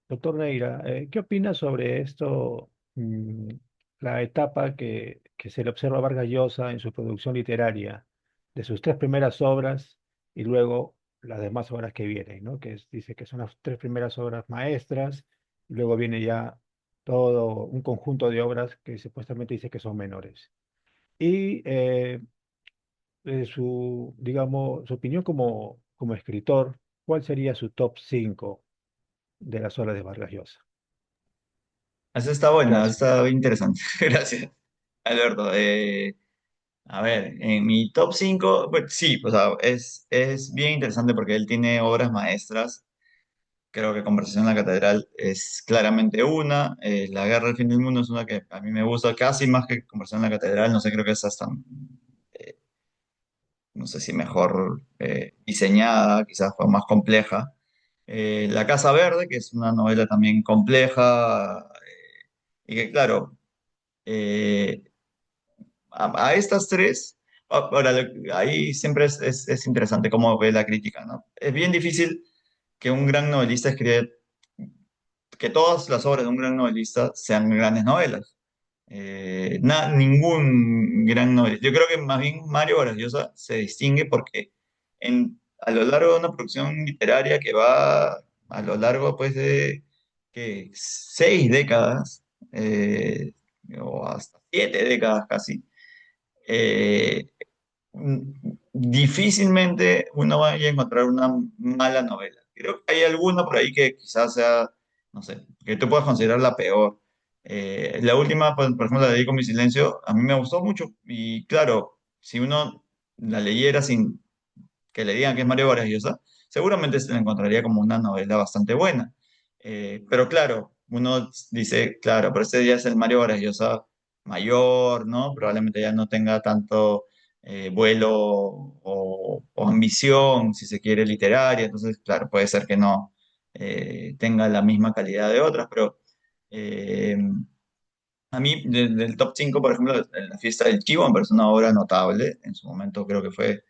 Doctor Neira, ¿qué opina sobre esto, la etapa que se le observa a Vargas Llosa en su producción literaria, de sus tres primeras obras y luego las demás obras que vienen, ¿no? Dice que son las tres primeras obras maestras, y luego viene ya todo un conjunto de obras que supuestamente dice que son menores. Y digamos, su opinión como escritor, ¿cuál sería su top 5 de las obras de Vargas Llosa? Esa está buena, Gracias. está interesante. Gracias, Alberto. A ver, en mi top 5 pues sí, o sea, es bien interesante porque él tiene obras maestras. Creo que Conversación en la Catedral es claramente una. La Guerra del Fin del Mundo es una que a mí me gusta casi más que Conversación en la Catedral. No sé, creo que esa es tan, eh, no sé si mejor diseñada, quizás fue más compleja. La Casa Verde, que es una novela también compleja, y que claro, eh, a estas tres, ahora, ahí siempre es interesante cómo ve la crítica, ¿no? Es bien difícil que un gran novelista escriba que todas las obras de un gran novelista sean grandes novelas. Ningún gran novelista. Yo creo que más bien Mario Vargas Llosa se distingue porque a lo largo de una producción literaria que va a lo largo pues de que 6 décadas o hasta 7 décadas casi, eh, difícilmente uno vaya a encontrar una mala novela. Creo que hay alguna por ahí que quizás sea, no sé, que tú puedas considerar la peor. La última, por ejemplo, la de Con mi silencio, a mí me gustó mucho. Y claro, si uno la leyera sin que le digan que es Mario Vargas Llosa, seguramente se la encontraría como una novela bastante buena. Pero claro, uno dice, claro, pero este ya es el Mario Vargas Llosa mayor, ¿no? Probablemente ya no tenga tanto vuelo o ambición, si se quiere, literaria. Entonces, claro, puede ser que no tenga la misma calidad de otras, pero eh, a mí, del top 5 por ejemplo, La fiesta del Chivo me parece una obra notable. En su momento creo que fue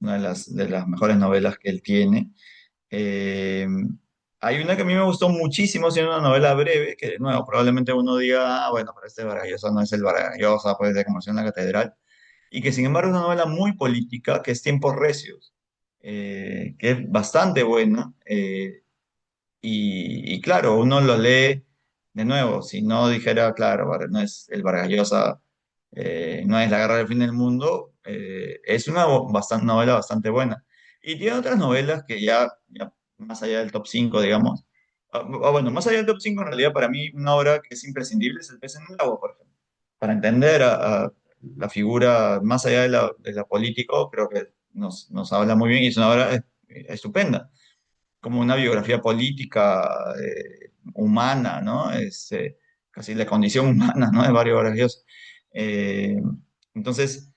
una de las mejores novelas que él tiene. Eh, Hay una que a mí me gustó muchísimo, siendo una novela breve, que de nuevo, probablemente uno diga, bueno, pero este Vargas Llosa no es el Vargas Llosa, pues, de Conversión en la Catedral, y que sin embargo es una novela muy política, que es Tiempos Recios, que es bastante buena, y claro, uno lo lee de nuevo, si no dijera, claro, no es el Vargas Llosa, no es La Guerra del Fin del Mundo, es una novela bastante buena. Y tiene otras novelas que ya más allá del top 5 digamos. Bueno, más allá del top 5 en realidad para mí una obra que es imprescindible es El pez en el agua, por ejemplo. Para entender a la figura más allá de la político, creo que nos habla muy bien y es una obra estupenda como una biografía política humana, ¿no? Casi la condición humana, ¿no? De varios Vargas Llosa. Eh, entonces,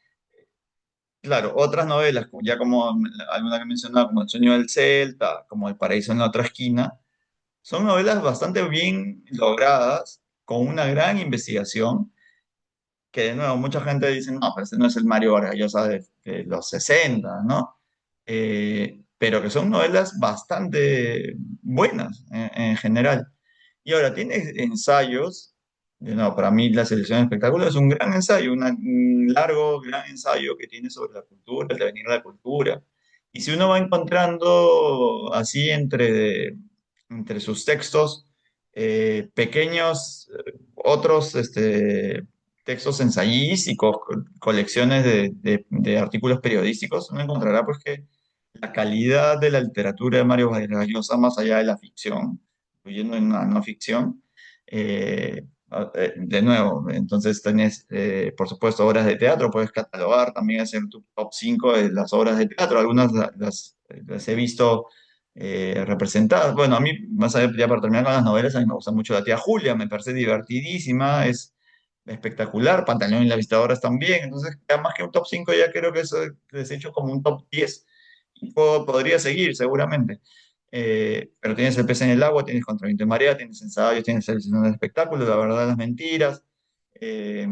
claro, otras novelas, ya como alguna que mencionaba, como El sueño del Celta, como El paraíso en la otra esquina, son novelas bastante bien logradas, con una gran investigación, que de nuevo mucha gente dice, no, pero este no es el Mario Vargas Llosa de los 60, ¿no? Pero que son novelas bastante buenas en general. Y ahora, tiene ensayos, de nuevo, para mí la selección de espectáculos es un gran ensayo, un largo, gran ensayo que tiene sobre la cultura, el devenir de la cultura. Y si uno va encontrando así entre sus textos pequeños, otros textos ensayísticos, colecciones de artículos periodísticos, uno encontrará pues que la calidad de la literatura de Mario Vargas Llosa, más allá de la ficción, incluyendo en una no ficción, de nuevo, entonces tenés, por supuesto, obras de teatro, puedes catalogar, también hacer tu top 5 de las obras de teatro, algunas las he visto representadas. Bueno, a mí, más allá, ya para terminar con las novelas, a mí me gusta mucho La tía Julia, me parece divertidísima, es espectacular, Pantaleón y las Vistadoras también, entonces, ya más que un top 5 ya creo que eso es hecho como un top 10 y podría seguir seguramente. Pero tienes El pez en el agua, tienes Contra viento y marea, tienes ensayos, tienes el de espectáculos, La verdad de las mentiras, eh,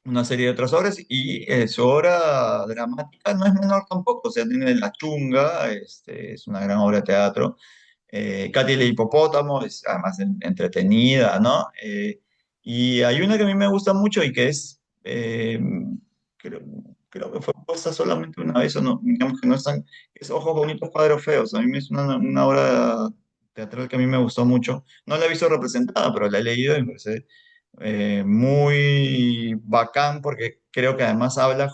una serie de otras obras, y su obra dramática no es menor tampoco, o sea, tiene La Chunga, es una gran obra de teatro, Katy el hipopótamo, es además entretenida, ¿no? Y hay una que a mí me gusta mucho y que creo, creo que fue puesta solamente una vez, o no, digamos que no es tan, es Ojos bonitos, cuadros feos, a mí es una obra teatral que a mí me gustó mucho, no la he visto representada, pero la he leído y me parece muy bacán porque creo que además habla,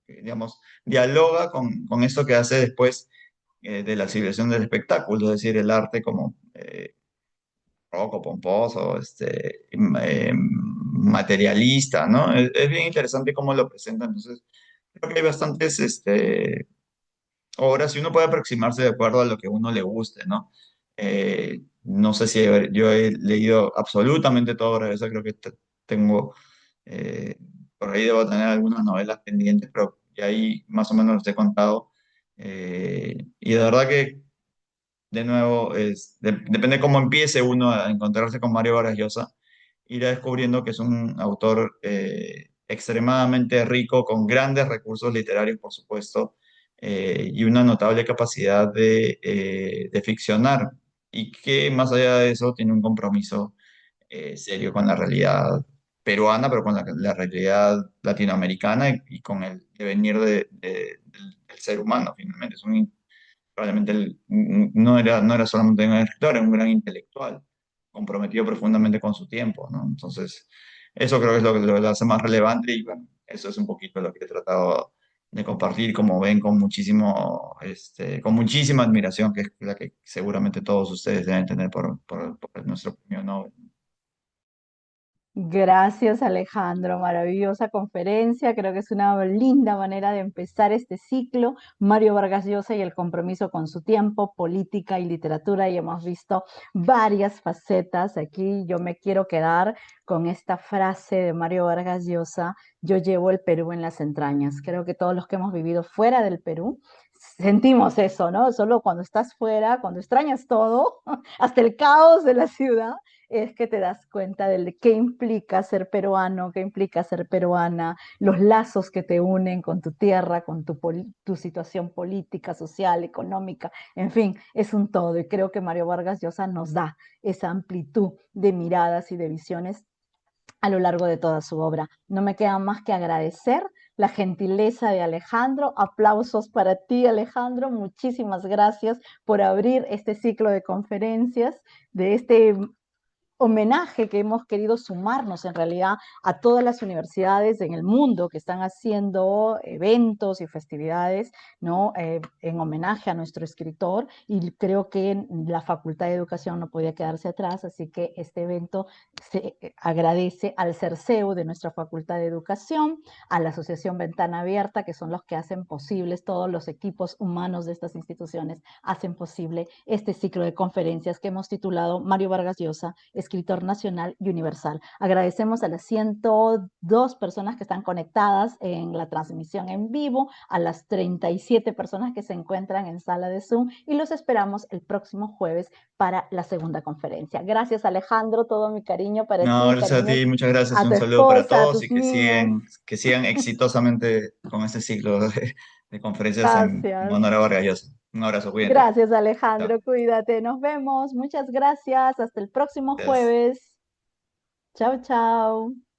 digamos, dialoga con esto que hace después de la civilización del espectáculo, es decir, el arte como roco, pomposo, materialista, ¿no? Es bien interesante cómo lo presenta, entonces creo que hay bastantes obras y uno puede aproximarse de acuerdo a lo que a uno le guste, ¿no? No sé si yo he leído absolutamente toda obra de esa, creo que tengo, eh, por ahí debo tener algunas novelas pendientes, pero ya ahí más o menos los he contado. Y de verdad que de nuevo, depende cómo empiece uno a encontrarse con Mario Vargas Llosa, irá descubriendo que es un autor extremadamente rico, con grandes recursos literarios, por supuesto, y una notable capacidad de ficcionar, y que más allá de eso tiene un compromiso serio con la realidad peruana, pero con la realidad latinoamericana y con el devenir del ser humano, finalmente. Probablemente él no era solamente un escritor, era un gran intelectual, comprometido profundamente con su tiempo, ¿no? Entonces, eso creo que es lo que lo hace más relevante y bueno, eso es un poquito lo que he tratado de compartir, como ven, con muchísima admiración, que es la que seguramente todos ustedes deben tener por nuestro premio Nobel. Gracias, Alejandro. Maravillosa conferencia. Creo que es una linda manera de empezar este ciclo. Mario Vargas Llosa y el compromiso con su tiempo, política y literatura. Y hemos visto varias facetas. Aquí yo me quiero quedar con esta frase de Mario Vargas Llosa: yo llevo el Perú en las entrañas. Creo que todos los que hemos vivido fuera del Perú sentimos eso, ¿no? Solo cuando estás fuera, cuando extrañas todo, hasta el caos de la ciudad, es que te das cuenta de qué implica ser peruano, qué implica ser peruana, los lazos que te unen con tu tierra, con tu situación política, social, económica, en fin, es un todo. Y creo que Mario Vargas Llosa nos da esa amplitud de miradas y de visiones a lo largo de toda su obra. No me queda más que agradecer la gentileza de Alejandro. Aplausos para ti, Alejandro. Muchísimas gracias por abrir este ciclo de conferencias, de este homenaje que hemos querido sumarnos en realidad a todas las universidades en el mundo que están haciendo eventos y festividades, ¿no? En homenaje a nuestro escritor, y creo que la Facultad de Educación no podía quedarse atrás, así que este evento se agradece al CERCEU de nuestra Facultad de Educación, a la Asociación Ventana Abierta, que son los que hacen posibles, todos los equipos humanos de estas instituciones hacen posible este ciclo de conferencias que hemos titulado Mario Vargas Llosa, escritor nacional y universal. Agradecemos a las 102 personas que están conectadas en la transmisión en vivo, a las 37 personas que se encuentran en sala de Zoom y los esperamos el próximo jueves para la segunda conferencia. Gracias, Alejandro, todo mi cariño para No, ti, gracias a cariños ti, muchas gracias. a tu Un saludo para esposa, a todos tus y niños. que sigan exitosamente con este ciclo de conferencias en Gracias. honor a Vargas Llosa. Un abrazo, cuídate. Gracias, Chao. Alejandro, cuídate, nos vemos. Muchas gracias, hasta el próximo Gracias. jueves. Chao, chao.